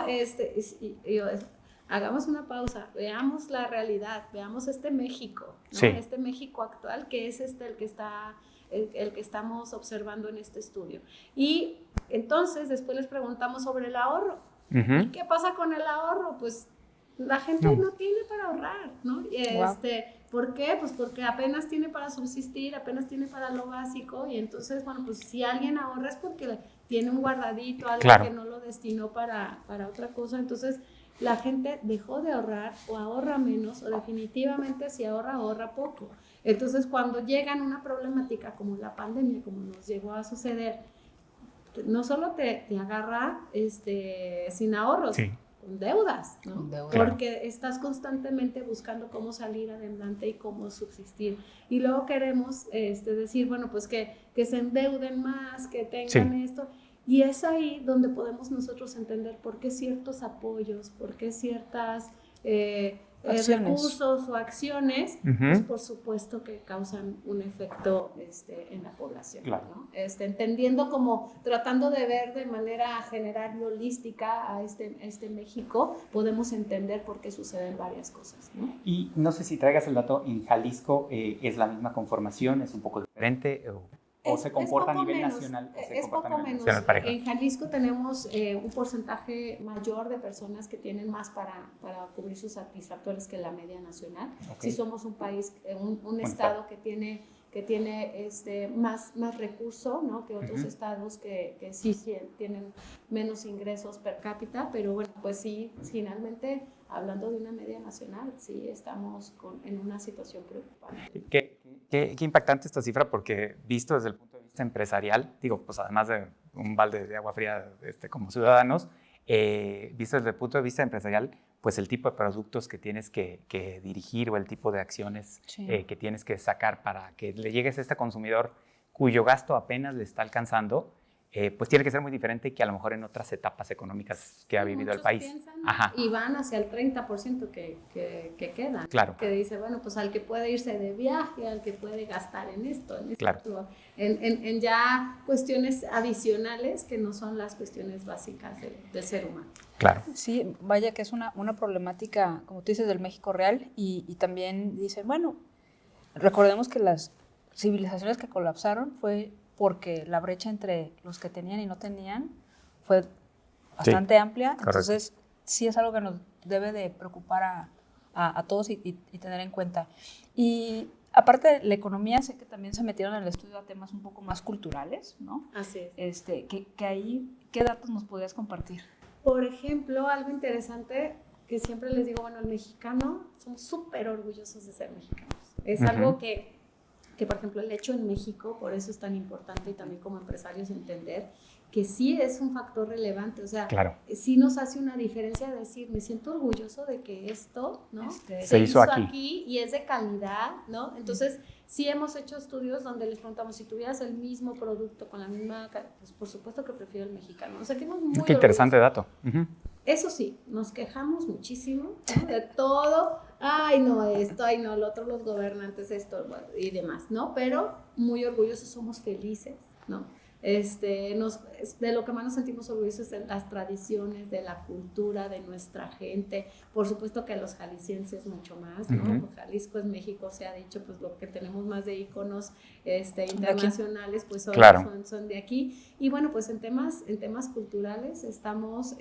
Hagamos una pausa, veamos la realidad, veamos México, ¿no? Sí. Este México actual, que es el que estamos observando en este estudio. Y entonces después les preguntamos sobre el ahorro. ¿Y qué pasa con el ahorro? Pues la gente no tiene para ahorrar, ¿no? ¿Por qué? Pues porque apenas tiene para subsistir, apenas tiene para lo básico, y entonces, bueno, pues si alguien ahorra es porque tiene un guardadito, algo que no lo destinó para otra cosa. Entonces la gente dejó de ahorrar o ahorra menos, o definitivamente si ahorra poco. Entonces cuando llegan una problemática como la pandemia, como nos llegó a suceder, no solo te agarra sin ahorros, con deudas, ¿no? Porque estás constantemente buscando cómo salir adelante y cómo subsistir. Y luego queremos decir, bueno, pues que se endeuden más, que tengan esto. Y es ahí donde podemos nosotros entender por qué ciertos apoyos, por qué ciertas recursos o acciones, pues por supuesto que causan un efecto en la población, ¿no? Entendiendo como, tratando de ver de manera general y holística a este México, podemos entender por qué suceden varias cosas, ¿no? Y no sé si traigas el dato, en Jalisco es la misma conformación, es un poco diferente, o se comporta a nivel nacional. Es poco menos. En Jalisco tenemos un porcentaje mayor de personas que tienen más para cubrir sus satisfactores que la media nacional. Si somos un país, un estado que tiene que tiene más recurso, ¿no? Que otros estados que sí tienen menos ingresos per cápita, pero bueno, pues sí, finalmente, hablando de una media nacional, sí estamos en una situación preocupante. Qué impactante esta cifra, porque visto desde el punto de vista empresarial, digo, pues además de un balde de agua fría como ciudadanos, visto desde el punto de vista empresarial, pues el tipo de productos que tienes que dirigir o el tipo de acciones que tienes que sacar para que le llegues a este consumidor cuyo gasto apenas le está alcanzando, pues tiene que ser muy diferente que a lo mejor en otras etapas económicas que ha vivido el país. Piensan y van hacia el 30% que quedan. Claro. Que dice, bueno, pues al que puede irse de viaje, al que puede gastar en esto, claro. en ya cuestiones adicionales que no son las cuestiones básicas del ser humano. Claro. Sí, vaya que es una problemática, como tú dices, del México real, y también dicen, bueno, recordemos que las civilizaciones que colapsaron fue porque la brecha entre los que tenían y no tenían fue bastante amplia. Correcto. Entonces sí es algo que nos debe de preocupar a todos y tener en cuenta. Y aparte de la economía, sé que también se metieron en el estudio a temas un poco más culturales, ¿no? Así es. Que ahí, ¿qué datos nos podrías compartir? Por ejemplo, algo interesante que siempre les digo, bueno, el mexicano, somos súper orgullosos de ser mexicanos. Es algo que, por ejemplo, el hecho en México, por eso es tan importante y también como empresarios entender que sí es un factor relevante, o sea, claro. Sí nos hace una diferencia decir, me siento orgulloso de que esto, ¿no? Se hizo aquí y es de calidad, ¿no? Entonces, sí hemos hecho estudios donde les preguntamos, si tuvieras el mismo producto con la misma, pues por supuesto que prefiero el mexicano. Nos sentimos muy Qué interesante orgullosos. dato. Eso sí, nos quejamos muchísimo, ¿no? De todo, ay no esto, ay no lo otro, los gobernantes esto y demás, ¿no? Pero muy orgullosos, somos felices, ¿no? De lo que más nos sentimos orgullosos es de las tradiciones, de la cultura, de nuestra gente, por supuesto que los jaliscienses mucho más, ¿no? Pues Jalisco es México, se ha dicho, pues lo que tenemos más de íconos internacionales, pues son de aquí, y bueno, pues en temas culturales estamos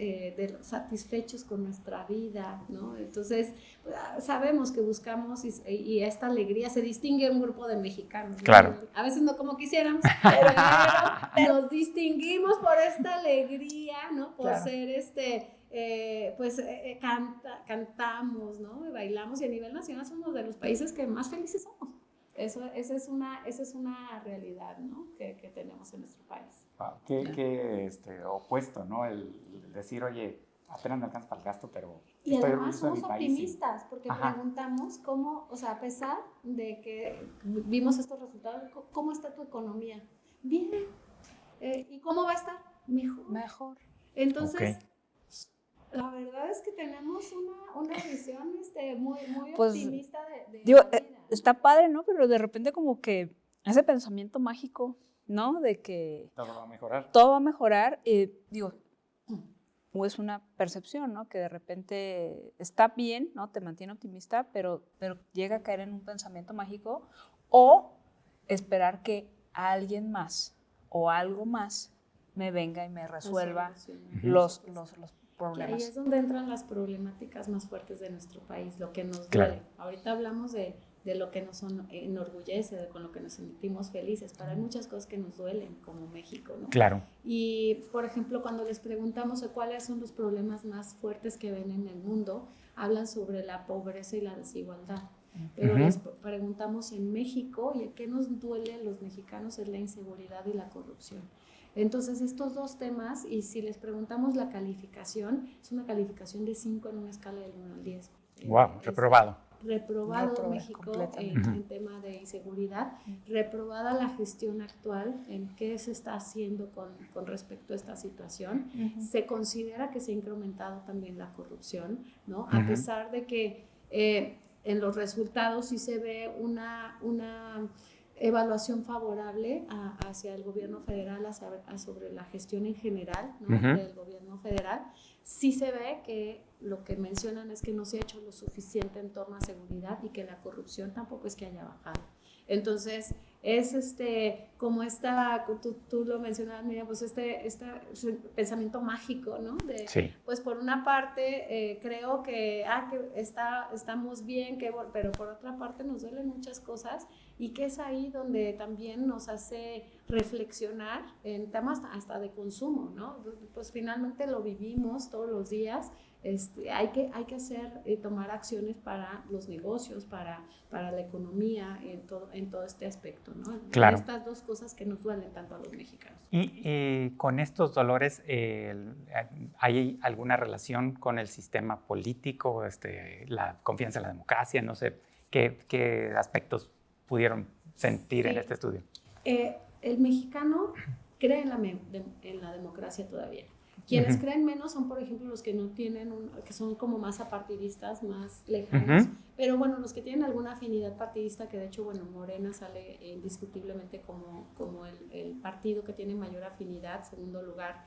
satisfechos con nuestra vida, ¿no? Entonces, pues, sabemos que buscamos y esta alegría se distingue un grupo de mexicanos, ¿no? Claro. A veces no como quisiéramos, pero nos distinguimos por esta alegría, ¿no? Por ser cantamos, ¿no? Y bailamos, y a nivel nacional somos de los países que más felices somos. Esa es una realidad, ¿no? que tenemos en nuestro país. Wow. Qué opuesto, ¿no? El decir, oye, apenas me alcanza para el gasto, pero y estoy además orgulloso de mi somos país. optimistas, porque preguntamos cómo, o sea, a pesar de que vimos estos resultados, ¿cómo está tu economía? Bien. ¿Y cómo va a estar? Mejor. Entonces, la verdad es que tenemos una visión muy optimista de digo, la vida. Está padre, ¿no? Pero de repente como que ese pensamiento mágico, ¿no? De que todo va a mejorar. Todo va a mejorar, digo, o es una percepción, ¿no? Que de repente está bien, ¿no? Te mantiene optimista, pero llega a caer en un pensamiento mágico, o esperar que alguien más o algo más me venga y me resuelva los problemas. Que ahí es donde entran las problemáticas más fuertes de nuestro país, lo que nos duele. Ahorita hablamos de lo que nos enorgullece, con lo que nos sentimos felices, pero hay muchas cosas que nos duelen, como México, ¿no? Claro. Y, por ejemplo, cuando les preguntamos cuáles son los problemas más fuertes que ven en el mundo, hablan sobre la pobreza y la desigualdad. Pero les preguntamos en México, y qué nos duele a los mexicanos es la inseguridad y la corrupción. Entonces, estos dos temas, y si les preguntamos la calificación, es una calificación de 5 en una escala del 1 al 10. Wow, reprobado. Reprobado México en tema de inseguridad, reprobada la gestión actual en qué se está haciendo con respecto a esta situación. Se considera que se ha incrementado también la corrupción, ¿no? A pesar de que en los resultados sí se ve una evaluación favorable hacia el gobierno federal, sobre la gestión en general, ¿no? Del gobierno federal. Sí se ve que lo que mencionan es que no se ha hecho lo suficiente en torno a seguridad y que la corrupción tampoco es que haya bajado. Entonces, es como tú lo mencionabas, Miriam, pues este pensamiento mágico, ¿no? Sí. Pues por una parte creo que estamos bien, pero por otra parte nos duelen muchas cosas, y que es ahí donde también nos hace reflexionar en temas hasta de consumo, ¿no? Pues finalmente lo vivimos todos los días. Hay que hacer, tomar acciones para los negocios, para la economía, en todo este aspecto, ¿no? Claro. Estas dos cosas que nos duelen tanto a los mexicanos. Y con estos dolores, ¿hay alguna relación con el sistema político, la confianza en la democracia? No sé, ¿qué aspectos pudieron sentir en este estudio? El mexicano cree en la democracia todavía. Quienes creen menos son, por ejemplo, los que no tienen, que son como más apartidistas, más lejanos, pero bueno, los que tienen alguna afinidad partidista, que de hecho, bueno, Morena sale indiscutiblemente como el partido que tiene mayor afinidad. Segundo lugar,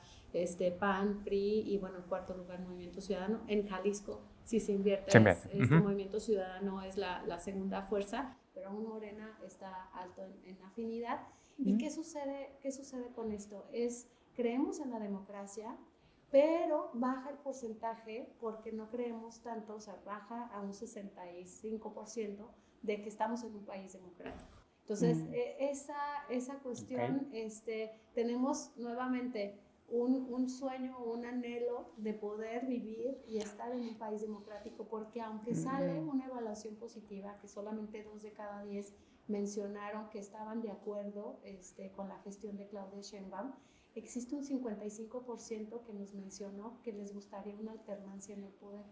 PAN, PRI, y bueno, en cuarto lugar, Movimiento Ciudadano. En Jalisco, si se invierte, Movimiento Ciudadano es la segunda fuerza, pero aún Morena está alto en afinidad. ¿Y qué sucede con esto? Creemos en la democracia, pero baja el porcentaje porque no creemos tanto, o sea, baja a un 65% de que estamos en un país democrático. Entonces, esa cuestión, tenemos nuevamente un sueño, un anhelo de poder vivir y estar en un país democrático, porque aunque sale una evaluación positiva, que solamente 2 de cada 10 mencionaron que estaban de acuerdo con la gestión de Claudia Sheinbaum, existe un 55% que nos mencionó que les gustaría una alternancia en el poder.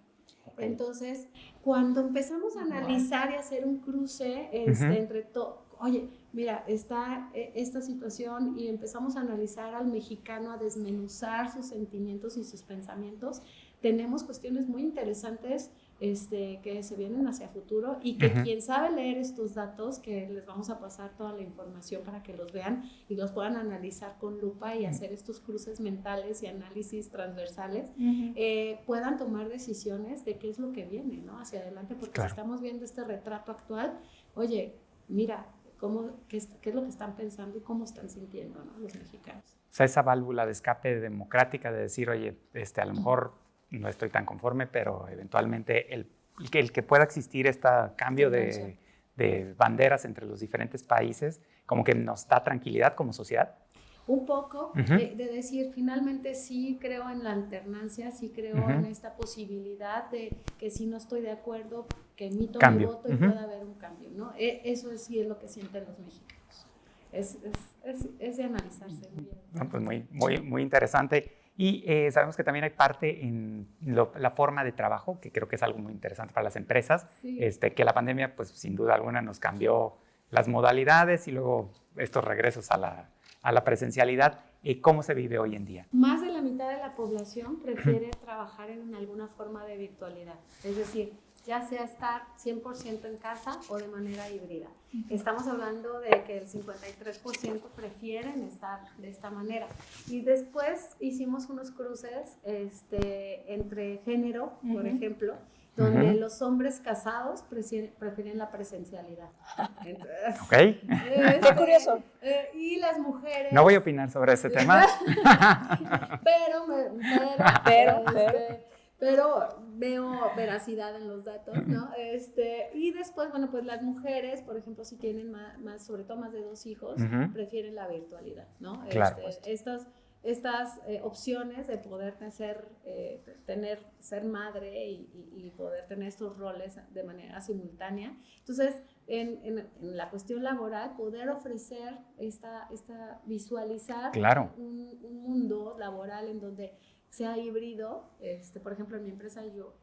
Entonces, cuando empezamos a analizar y hacer un cruce entre todo, oye, mira, está esta situación, y empezamos a analizar al mexicano, a desmenuzar sus sentimientos y sus pensamientos, tenemos cuestiones muy interesantes que se vienen hacia futuro, y que quien sabe leer estos datos, que les vamos a pasar toda la información para que los vean y los puedan analizar con lupa y hacer estos cruces mentales y análisis transversales, puedan tomar decisiones de qué es lo que viene, ¿no? Hacia adelante, porque si estamos viendo este retrato actual, oye, mira, qué es lo que están pensando y cómo están sintiendo, ¿no?, los mexicanos. O sea, esa válvula de escape democrática de decir, oye, a lo mejor no estoy tan conforme, pero eventualmente el que pueda existir este cambio de banderas entre los diferentes países, como que nos da tranquilidad como sociedad. Un poco, de decir, finalmente sí creo en la alternancia, sí creo en esta posibilidad de que si no estoy de acuerdo, que emito mi voto y pueda haber un cambio, ¿no? Eso sí es lo que sienten los mexicanos. Es de analizarse muy bien. No, pues muy interesante. Y sabemos que también hay parte en la forma de trabajo, que creo que es algo muy interesante para las empresas, que la pandemia, pues sin duda alguna, nos cambió las modalidades y luego estos regresos a la presencialidad. ¿Cómo se vive hoy en día? Más de la mitad de la población prefiere trabajar en alguna forma de virtualidad, es decir, ya sea estar 100% en casa o de manera híbrida. Estamos hablando de que el 53% prefieren estar de esta manera. Y después hicimos unos cruces entre género, por ejemplo, donde los hombres casados prefieren la presencialidad. Entonces, qué curioso. Y las mujeres... No voy a opinar sobre ese tema. pero veo veracidad en los datos, ¿no? Y después, bueno, pues las mujeres, por ejemplo, si tienen sobre todo más de 2 hijos, prefieren la virtualidad, ¿no? Claro. Estas opciones de poder ser madre y poder tener estos roles de manera simultánea. Entonces, en la cuestión laboral, poder ofrecer visualizar un mundo laboral en donde sea híbrido. Por ejemplo, en mi empresa yo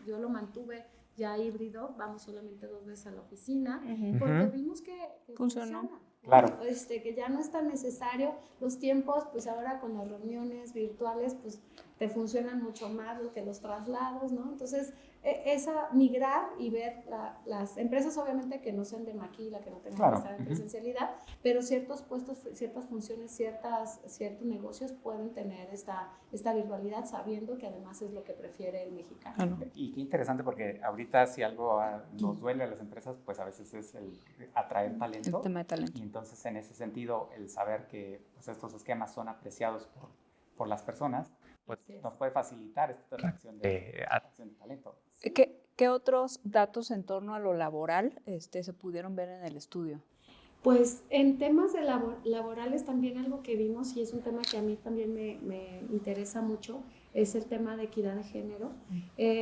lo mantuve ya híbrido, vamos solamente 2 veces a la oficina, porque vimos que funciona. Claro. Que ya no es tan necesario los tiempos, pues ahora con las reuniones virtuales, pues te funcionan mucho más lo que los traslados, ¿no? Entonces, esa migrar y ver las empresas, obviamente, que no sean de maquila, que no tengan que estar en presencialidad, pero ciertos puestos, ciertas funciones, ciertos negocios pueden tener esta virtualidad, sabiendo que además es lo que prefiere el mexicano. Y qué interesante, porque ahorita si algo nos duele a las empresas, pues a veces es el atraer talento. El tema de talento. Y entonces, en ese sentido, el saber que pues, estos esquemas son apreciados por las personas, pues nos puede facilitar esta atracción de talento. ¿Qué otros datos en torno a lo laboral se pudieron ver en el estudio? Pues en temas de laborales también algo que vimos, y es un tema que a mí también me interesa mucho, es el tema de equidad de género.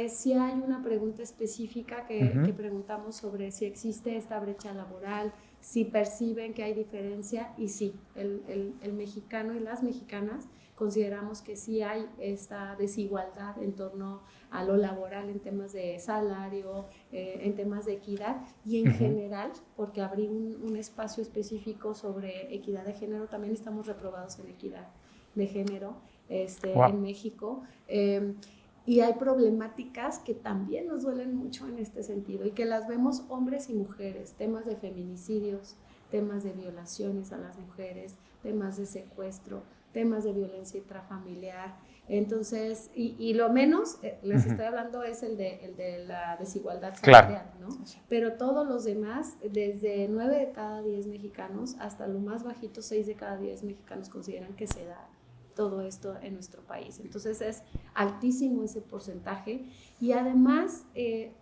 Sí hay una pregunta específica que preguntamos sobre si existe esta brecha laboral, si perciben que hay diferencia, y sí, el mexicano y las mexicanas consideramos que sí hay esta desigualdad en torno a lo laboral en temas de salario, en temas de equidad y en general, porque abrí un espacio específico sobre equidad de género, también estamos reprobados en equidad de género en México. Y hay problemáticas que también nos duelen mucho en este sentido y que las vemos hombres y mujeres, temas de feminicidios, temas de violaciones a las mujeres, temas de secuestro, temas de violencia intrafamiliar. Entonces, y lo menos, les estoy hablando, es el de la desigualdad salarial, ¿no? Pero todos los demás, desde 9 de cada 10 mexicanos hasta lo más bajito, 6 de cada 10 mexicanos consideran que se da todo esto en nuestro país. Entonces es altísimo ese porcentaje y además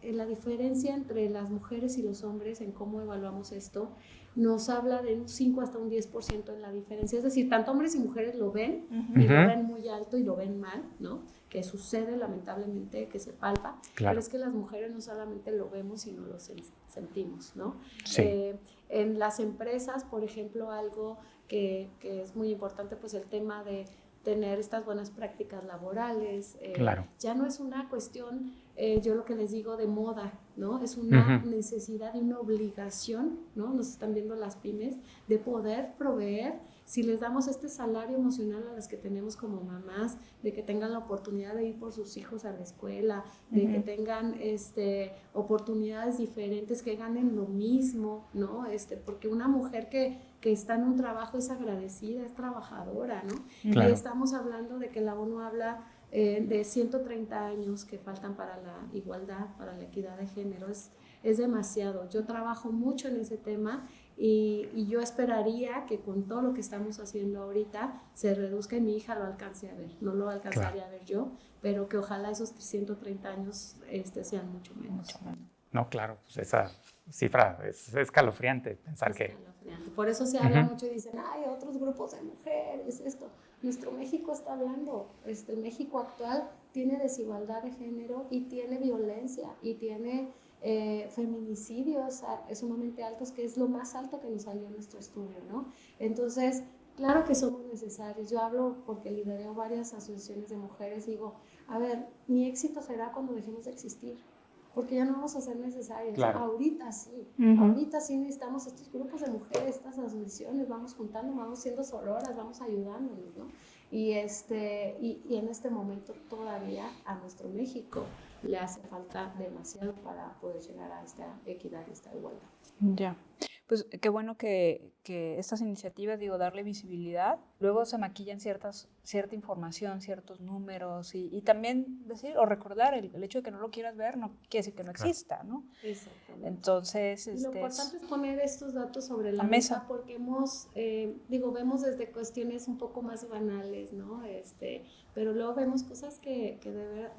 la diferencia entre las mujeres y los hombres en cómo evaluamos esto nos habla de un 5 hasta un 10% en la diferencia, es decir, tanto hombres y mujeres lo ven y lo ven muy alto y lo ven mal, ¿no? Que sucede lamentablemente, que se palpa, pero es que las mujeres no solamente lo vemos sino lo sentimos, ¿no? Sí. En las empresas, por ejemplo, algo que es muy importante, pues el tema de tener estas buenas prácticas laborales. Ya no es una cuestión, yo lo que les digo, de moda, ¿no? Es una necesidad y una obligación, ¿no? Nos están viendo las pymes, de poder proveer, si les damos este salario emocional a las que tenemos como mamás, de que tengan la oportunidad de ir por sus hijos a la escuela, de que tengan oportunidades diferentes, que ganen lo mismo, ¿no? Porque una mujer que está en un trabajo es agradecida, es trabajadora, ¿no? Y estamos hablando de que la ONU habla de 130 años que faltan para la igualdad, para la equidad de género. Es demasiado. Yo trabajo mucho en ese tema y yo esperaría que con todo lo que estamos haciendo ahorita se reduzca y mi hija lo alcance a ver. No lo alcanzaría a ver yo, pero que ojalá esos 130 años sean mucho menos. No, claro, pues esa cifra es escalofriante pensar escalofriante. Por eso se habla mucho y dicen, hay otros grupos de mujeres, esto. Nuestro México está hablando, el México actual tiene desigualdad de género y tiene violencia y tiene feminicidios sumamente altos, que es lo más alto que nos salió en nuestro estudio, ¿no? Entonces, claro que somos necesarios. Yo hablo porque lideré varias asociaciones de mujeres y digo, a ver, mi éxito será cuando dejemos de existir, porque ya no vamos a ser necesarios. Ahorita sí, ahorita sí necesitamos estos grupos de mujeres, estas asociaciones, vamos juntando, vamos siendo sororas, vamos ayudándonos, ¿no? Y en este momento todavía a nuestro México le hace falta demasiado para poder llegar a esta equidad y esta igualdad. Ya. Pues qué bueno que estas iniciativas, darle visibilidad, luego se maquillan cierta información, ciertos números y también decir o recordar el hecho de que no lo quieras ver no quiere decir que no exista, ¿no? Exactamente. Entonces, lo importante es poner estos datos sobre la mesa porque vemos desde cuestiones un poco más banales, ¿no? Pero luego vemos cosas que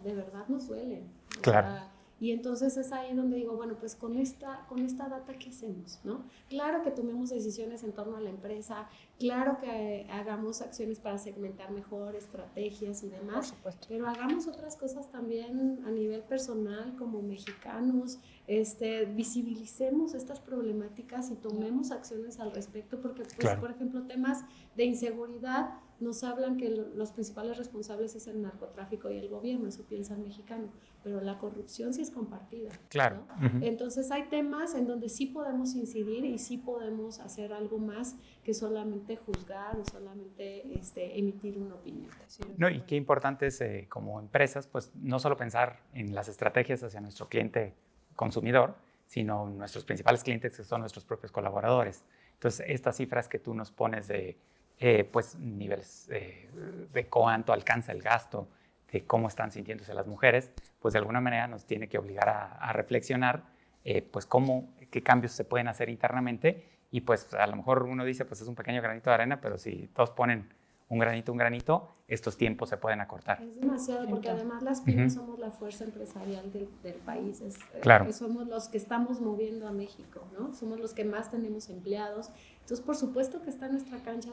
de verdad nos duelen. Y entonces es ahí donde digo, bueno, pues con esta data, ¿qué hacemos? ¿No? Claro que tomemos decisiones en torno a la empresa, claro que hagamos acciones para segmentar mejor, estrategias y demás, por supuesto, pero hagamos otras cosas también a nivel personal como mexicanos, visibilicemos estas problemáticas y tomemos acciones al respecto, porque pues, por ejemplo, temas de inseguridad, nos hablan que los principales responsables es el narcotráfico y el gobierno, eso piensa el mexicano, pero la corrupción sí es compartida. Claro. ¿No? Entonces hay temas en donde sí podemos incidir y sí podemos hacer algo más que solamente juzgar o solamente emitir una opinión. No, y qué importante es como empresas, pues no solo pensar en las estrategias hacia nuestro cliente consumidor, sino nuestros principales clientes que son nuestros propios colaboradores. Entonces, estas cifras que tú nos pones de pues, niveles de cuánto alcanza el gasto, de cómo están sintiéndose las mujeres, pues de alguna manera nos tiene que obligar a reflexionar pues qué cambios se pueden hacer internamente y pues a lo mejor uno dice pues es un pequeño granito de arena, pero si todos ponen un granito, estos tiempos se pueden acortar. Es demasiado, porque además las pymes somos la fuerza empresarial del país, claro. Somos los que estamos moviendo a México, ¿no? Somos los que más tenemos empleados, entonces por supuesto que está en nuestra cancha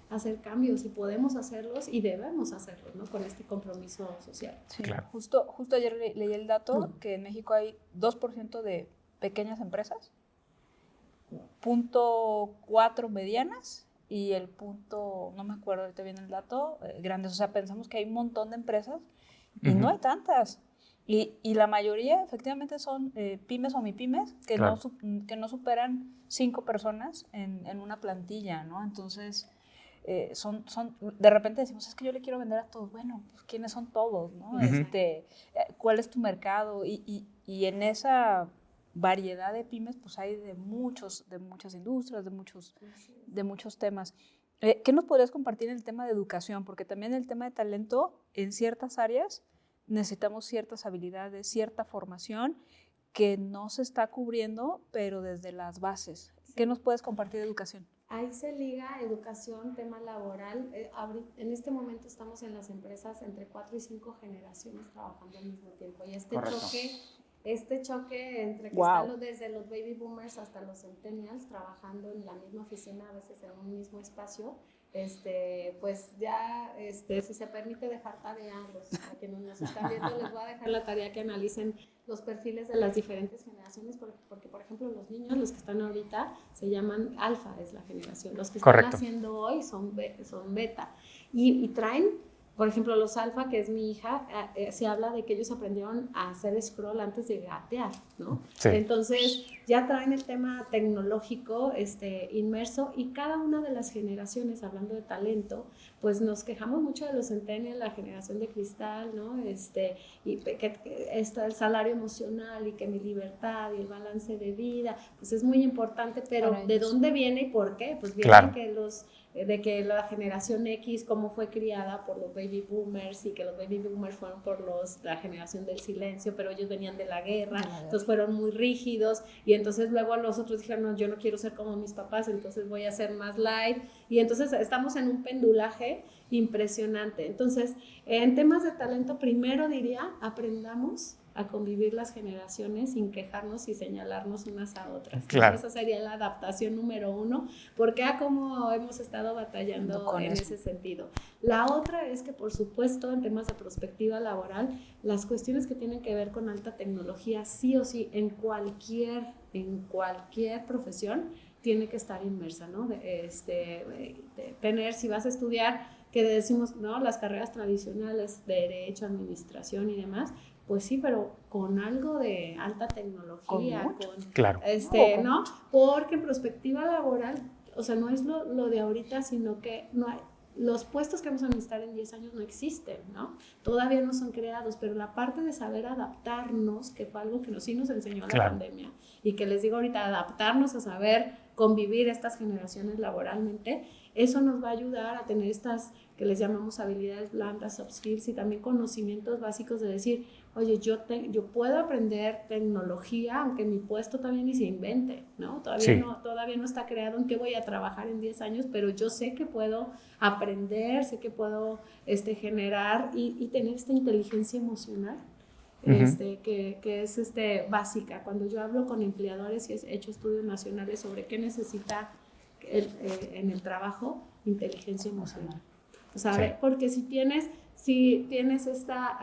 hacer cambios y podemos hacerlos y debemos hacerlos, ¿no? Con este compromiso social. Sí, claro. Justo ayer leí el dato que en México hay 2% de pequeñas empresas, 0.4 medianas, y el punto, no me acuerdo ahorita bien el dato, grandes. O sea, pensamos que hay un montón de empresas y no hay tantas. Y la mayoría efectivamente son pymes o mipymes que, claro, que no superan 5 personas en una plantilla, ¿no? Entonces, de repente decimos, es que yo le quiero vender a todos. Bueno, pues, ¿quiénes son todos, no? ¿Cuál es tu mercado? Y en esa variedad de pymes, pues hay de muchas industrias, de muchos temas. ¿Qué nos podrías compartir en el tema de educación? Porque también el tema de talento, en ciertas áreas necesitamos ciertas habilidades, cierta formación que no se está cubriendo, pero desde las bases. Sí. ¿Qué nos puedes compartir de educación? Ahí se liga educación, tema laboral. En este momento estamos en las empresas entre 4 y 5 generaciones trabajando al mismo tiempo. Y este choque entre que están desde los baby boomers hasta los centennials trabajando en la misma oficina, a veces en un mismo espacio, pues ya, si se permite dejar tarea a quienes nos están viendo, les voy a dejar la tarea que analicen los perfiles de las diferentes generaciones, porque por ejemplo, los niños, los que están ahorita, se llaman alfa, es la generación. Los que están haciendo hoy son beta. Y traen, por ejemplo, los alfa, que es mi hija, se habla de que ellos aprendieron a hacer scroll antes de gatear, ¿no? Sí. Entonces, ya traen el tema tecnológico inmerso, y cada una de las generaciones, hablando de talento, pues nos quejamos mucho de los centennials, la generación de cristal, ¿no? Y que está el salario emocional y que mi libertad y el balance de vida, pues es muy importante, pero ¿de dónde viene y por qué? Pues viene de que la generación X, cómo fue criada por los baby boomers, y que los baby boomers fueron por la generación del silencio, pero ellos venían de la guerra, entonces fueron muy rígidos, y entonces luego los otros dijeron, no, yo no quiero ser como mis papás, entonces voy a ser más light, y entonces estamos en un pendulaje impresionante. Entonces, en temas de talento, primero diría, aprendamos a convivir las generaciones sin quejarnos y señalarnos unas a otras. Claro. Esa sería la adaptación número 1, porque como hemos estado batallando en ese sentido. La otra es que, por supuesto, en temas de prospectiva laboral, las cuestiones que tienen que ver con alta tecnología, sí o sí, en cualquier profesión, tiene que estar inmersa, ¿no? Tener, si vas a estudiar, que decimos, ¿no? Las carreras tradicionales de derecho, administración y demás, pues sí, pero con algo de alta tecnología, claro. ¿no? Porque en prospectiva laboral, o sea, no es lo de ahorita, sino que no hay, los puestos que vamos a necesitar en 10 años no existen, ¿no? Todavía no son creados, pero la parte de saber adaptarnos, que fue algo que sí nos enseñó la pandemia, y que les digo ahorita, adaptarnos a saber convivir estas generaciones laboralmente, eso nos va a ayudar a tener estas que les llamamos habilidades blandas, soft skills, y también conocimientos básicos de decir, oye, yo puedo aprender tecnología, aunque mi puesto también ni se invente, ¿no? Todavía no está creado en qué voy a trabajar en 10 años, pero yo sé que puedo aprender, sé que puedo generar y tener esta inteligencia emocional, que es básica. Cuando yo hablo con empleadores y he hecho estudios nacionales sobre qué necesita en el trabajo, inteligencia emocional. O sea, porque si tienes esta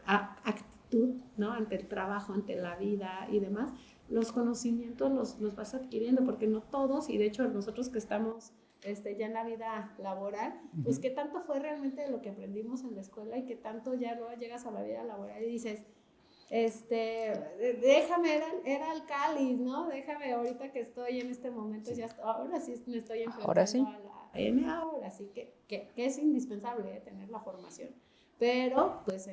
actitud, ¿no? Ante el trabajo, ante la vida y demás, los conocimientos los vas adquiriendo, porque no todos, y de hecho nosotros que estamos ya en la vida laboral, pues qué tanto fue realmente de lo que aprendimos en la escuela y qué tanto ya luego llegas a la vida laboral y dices, déjame, era el cáliz, ¿no? Déjame ahorita que estoy en este momento, sí. Ahora sí me estoy enfrentando a la M, ahora sí que es indispensable tener la formación. Pero pues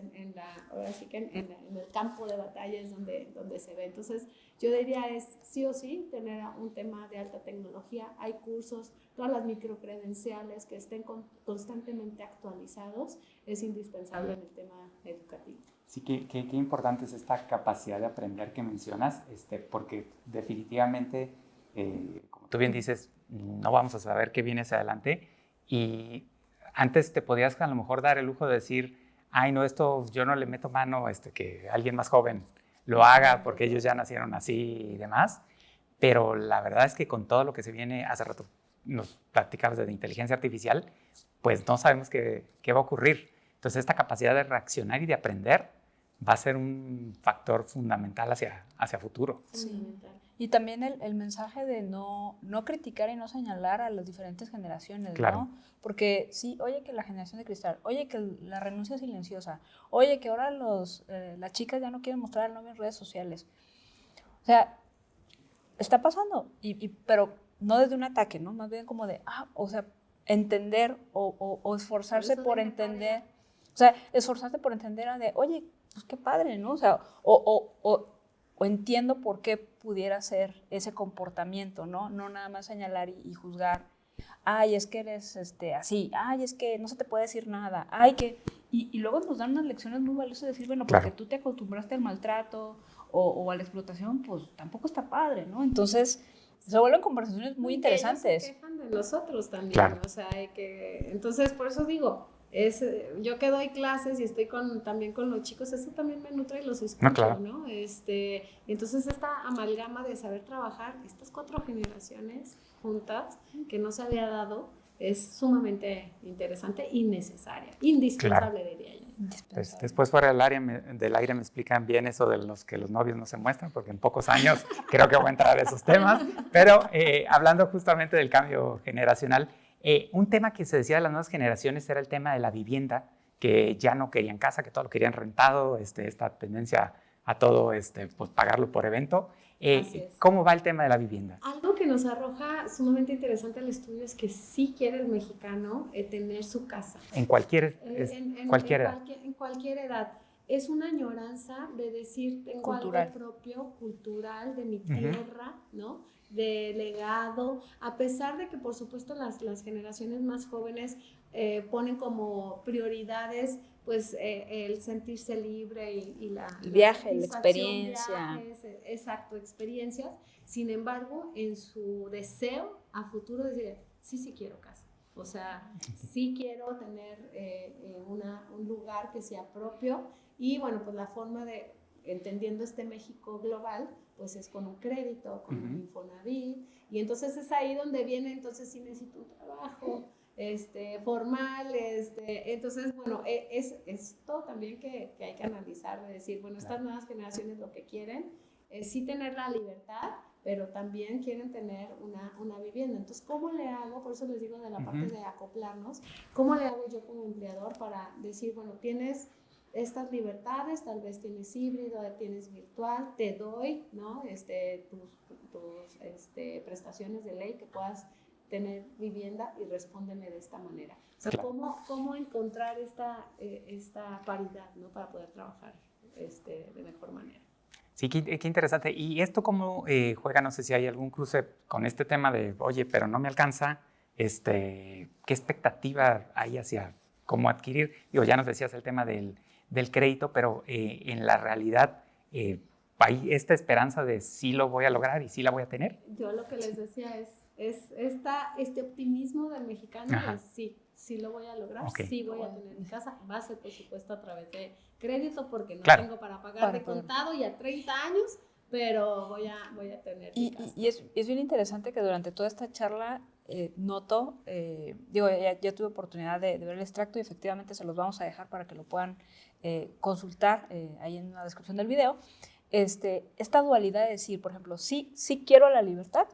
ahora sí que en el campo de batalla es donde se ve. Entonces yo diría es sí o sí tener un tema de alta tecnología. Hay cursos, todas las microcredenciales que estén constantemente actualizados, es indispensable en el tema educativo. Sí, qué importante es esta capacidad de aprender que mencionas, porque definitivamente, como tú bien dices, no vamos a saber qué viene hacia adelante, y antes te podías a lo mejor dar el lujo de decir, ay, no, esto yo no le meto mano, que alguien más joven lo haga porque ellos ya nacieron así y demás, pero la verdad es que con todo lo que se viene, hace rato nos platicabas de inteligencia artificial, pues no sabemos qué va a ocurrir. Entonces esta capacidad de reaccionar y de aprender va a ser un factor fundamental hacia futuro. Sí. Y también el mensaje de no criticar y no señalar a las diferentes generaciones, claro. ¿No? Porque sí, oye que la generación de cristal, oye que la renuncia silenciosa, oye que ahora las chicas ya no quieren mostrar el nombre en redes sociales. O sea, está pasando, pero no desde un ataque, ¿no? Más bien como de, o sea, entender o esforzarse por entender. O sea, esforzarte por entender de, oye, pues qué padre, ¿no? O sea, o entiendo por qué pudiera ser ese comportamiento, ¿no? No nada más señalar y juzgar. Ay, es que eres así. Ay, es que no se te puede decir nada. Ay, que... Y luego nos dan unas lecciones muy valiosas de decir, bueno, porque claro. Tú te acostumbraste al maltrato o a la explotación, pues tampoco está padre, ¿no? Entonces, se vuelven conversaciones muy interesantes. Ellos se quejan de nosotros también, claro. O sea, entonces, por eso digo, yo que doy clases y estoy también con los chicos, eso también me nutre y los escucho, claro. ¿No? Entonces esta amalgama de saber trabajar estas 4 generaciones juntas que no se había dado es sumamente interesante y necesaria, indispensable, claro. Diría yo. Pues, después fuera del aire me explican bien eso de los que los novios no se muestran, porque en pocos años creo que voy a entrar a esos temas, pero hablando justamente del cambio generacional, un tema que se decía de las nuevas generaciones era el tema de la vivienda, que ya no querían casa, que todo lo querían rentado, esta tendencia a todo pues pagarlo por evento. ¿Cómo va el tema de la vivienda? Algo que nos arroja sumamente interesante el estudio es que sí quiere el mexicano tener su casa. En cualquier edad. En cualquier edad. Es una añoranza de decir, tengo cultural. Algo propio, cultural, de mi tierra, ¿no? De legado, a pesar de que por supuesto las generaciones más jóvenes ponen como prioridades pues el sentirse libre y el viaje, la experiencia. Viajes, exacto, experiencias. Sin embargo, en su deseo a futuro decir, sí quiero casa. O sea, sí quiero tener un lugar que sea propio y bueno, pues la forma de, entendiendo este México global, pues es con un crédito, con un Infonavit, y entonces es ahí donde viene, entonces sí necesito un trabajo formal, entonces bueno, es esto también que hay que analizar, de decir, bueno, estas nuevas generaciones lo que quieren es sí tener la libertad, pero también quieren tener una vivienda. Entonces, ¿cómo le hago? Por eso les digo de la parte de acoplarnos, ¿cómo le hago yo como empleador para decir, bueno, tienes estas libertades, tal vez tienes híbrido, tienes virtual, te doy, ¿no? tus prestaciones de ley que puedas tener vivienda y respóndeme de esta manera. O sea, claro. ¿Cómo encontrar esta paridad, ¿no? Para poder trabajar de mejor manera. Sí, qué interesante. ¿Y esto cómo juega? No sé si hay algún cruce con este tema de, oye, pero no me alcanza, ¿qué expectativa hay hacia cómo adquirir? Digo, ya nos decías el tema del crédito, pero en la realidad hay esta esperanza de sí lo voy a lograr y sí la voy a tener. Yo lo que les decía es este optimismo del mexicano de sí lo voy a lograr, sí voy a tener mi casa, va a ser por supuesto a través de crédito porque no tengo para pagar de contado y a 30 años, pero voy a tener mi casa. Y es bien interesante que durante toda esta charla noto, ya tuve oportunidad de ver el extracto y efectivamente se los vamos a dejar para que lo puedan consultar ahí en la descripción del video, esta dualidad de decir, por ejemplo, sí quiero la libertad,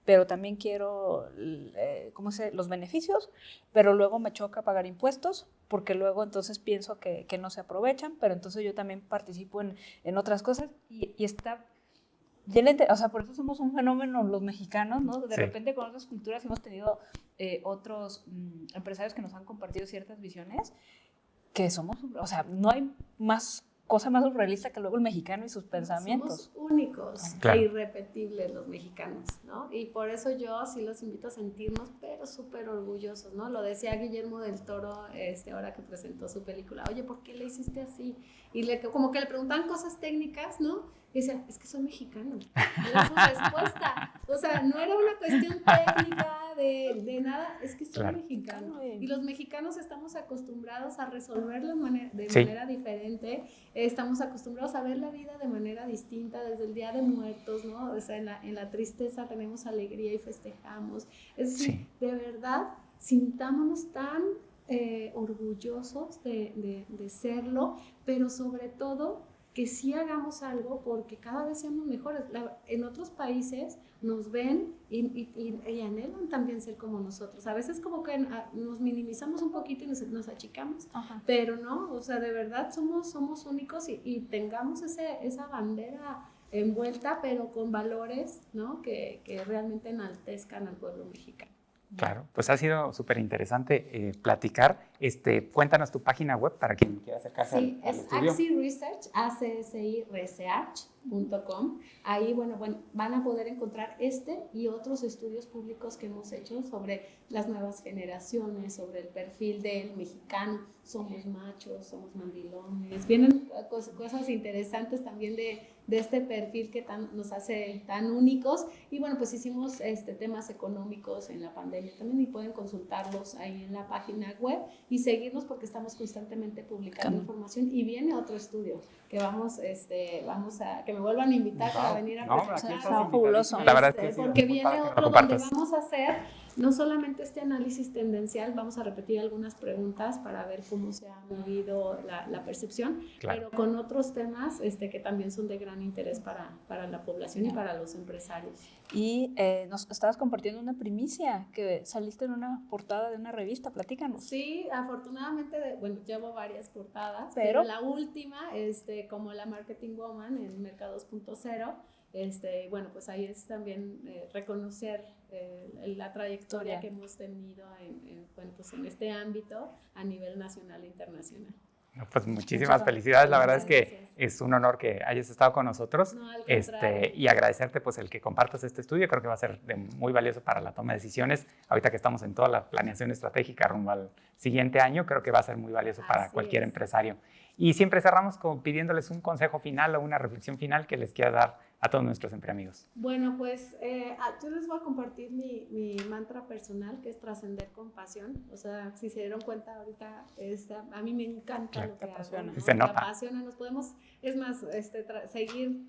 pero también quiero los beneficios, pero luego me choca pagar impuestos, porque luego entonces pienso que no se aprovechan, pero entonces yo también participo en otras cosas y está... O sea, por eso somos un fenómeno los mexicanos, ¿no? De repente con otras culturas hemos tenido otros empresarios que nos han compartido ciertas visiones que somos, o sea, no hay cosa más surrealista que luego el mexicano y sus pensamientos. Somos únicos e irrepetibles los mexicanos, ¿no? Y por eso yo sí los invito a sentirnos, pero súper orgullosos, ¿no? Lo decía Guillermo del Toro ahora que presentó su película. Oye, ¿por qué le hiciste así? Y como que le preguntaban cosas técnicas, ¿no? Y decía, es que soy mexicano. Era su respuesta. O sea, no era una cuestión técnica de nada, es que soy mexicano. Y los mexicanos estamos acostumbrados a resolverlo de manera diferente. Estamos acostumbrados a ver la vida de manera distinta, desde el Día de Muertos, ¿no? O sea, en la tristeza tenemos alegría y festejamos. Es decir, de verdad, sintámonos tan orgullosos de serlo, pero sobre todo que sí hagamos algo porque cada vez seamos mejores. En otros países nos ven y anhelan también ser como nosotros. A veces como que nos minimizamos un poquito y nos achicamos, pero no, o sea, de verdad somos únicos y tengamos esa bandera envuelta, pero con valores, ¿no? que realmente enaltezcan al pueblo mexicano. Claro, pues ha sido súper interesante platicar. Cuéntanos tu página web para quien quiera acercarse al estudio. Sí, es Axi Research, acsresearch.com. Ahí, bueno, van a poder encontrar y otros estudios públicos que hemos hecho sobre las nuevas generaciones, sobre el perfil del mexicano. Somos machos, somos mandilones. Vienen cosas interesantes también de este perfil que nos hace tan únicos. Y bueno, pues hicimos temas económicos en la pandemia también y pueden consultarlos ahí en la página web y seguirnos porque estamos constantemente publicando información. Y viene otro estudio que vamos a que me vuelvan a invitar para venir a presentar. Fabuloso. La verdad es que porque viene otro donde vamos a hacer no solamente este análisis tendencial, vamos a repetir algunas preguntas para ver cómo se ha movido la percepción, pero con otros temas que también son de gran interés para la población y para los empresarios. Y nos estabas compartiendo una primicia, que saliste en una portada de una revista, platícanos. Sí, afortunadamente, llevo varias portadas, pero la última, como la Marketing Woman en Mercados 2.0, bueno, pues ahí es también reconocer la trayectoria que hemos tenido en este ámbito a nivel nacional e internacional. Pues muchísimas felicidades, la verdad es que es un honor que hayas estado con nosotros y agradecerte pues el que compartas este estudio, creo que va a ser muy valioso para la toma de decisiones, ahorita que estamos en toda la planeación estratégica rumbo al siguiente año, creo que va a ser muy valioso para cualquier empresario. Y siempre cerramos pidiéndoles un consejo final o una reflexión final que les quiera dar a todos nuestros empreamigos. Bueno, pues yo les voy a compartir mi mantra personal, que es trascender con pasión. O sea, si se dieron cuenta ahorita, a mí me encanta lo que hago, ¿no? Se nota. Me apasiona, nos podemos, es más, seguir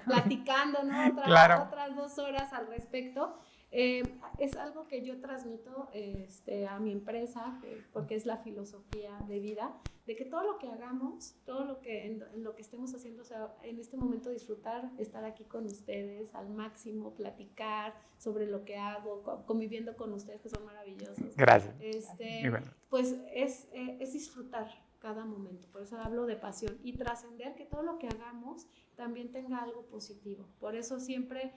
platicando, ¿no? Otras 2 horas al respecto. Es algo que yo transmito a mi empresa, porque es la filosofía de vida, de que todo lo que hagamos, todo lo que en lo que estemos haciendo, o sea, en este momento disfrutar, estar aquí con ustedes al máximo, platicar sobre lo que hago, conviviendo con ustedes que son maravillosos. Gracias. Pues es disfrutar cada momento, por eso hablo de pasión y trascender, que todo lo que hagamos también tenga algo positivo. Por eso siempre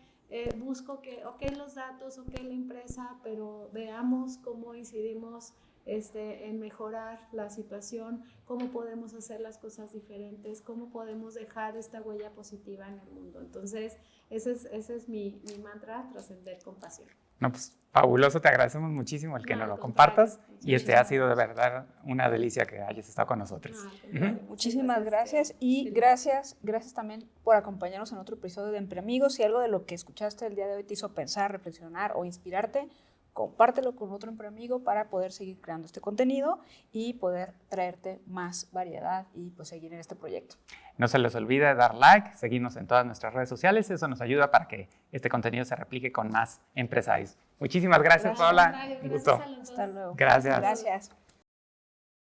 busco que, los datos, la empresa, pero veamos cómo incidimos en mejorar la situación, cómo podemos hacer las cosas diferentes, cómo podemos dejar esta huella positiva en el mundo. Entonces, ese es mi mantra, trascender con pasión. No, pues fabuloso, te agradecemos muchísimo el que nos lo compartas y ha sido de verdad una delicia que hayas estado con nosotros. Muchísimas gracias y gracias también por acompañarnos en otro episodio de Empreamigos. Si algo de lo que escuchaste el día de hoy te hizo pensar, reflexionar o inspirarte, compártelo con otro empreamigo para poder seguir creando este contenido y poder traerte más variedad y pues seguir en este proyecto. No se les olvide dar like, seguirnos en todas nuestras redes sociales, eso nos ayuda para que este contenido se replique con más empresarios. Muchísimas gracias, Paola. Un gusto. Hasta luego. Gracias. Gracias.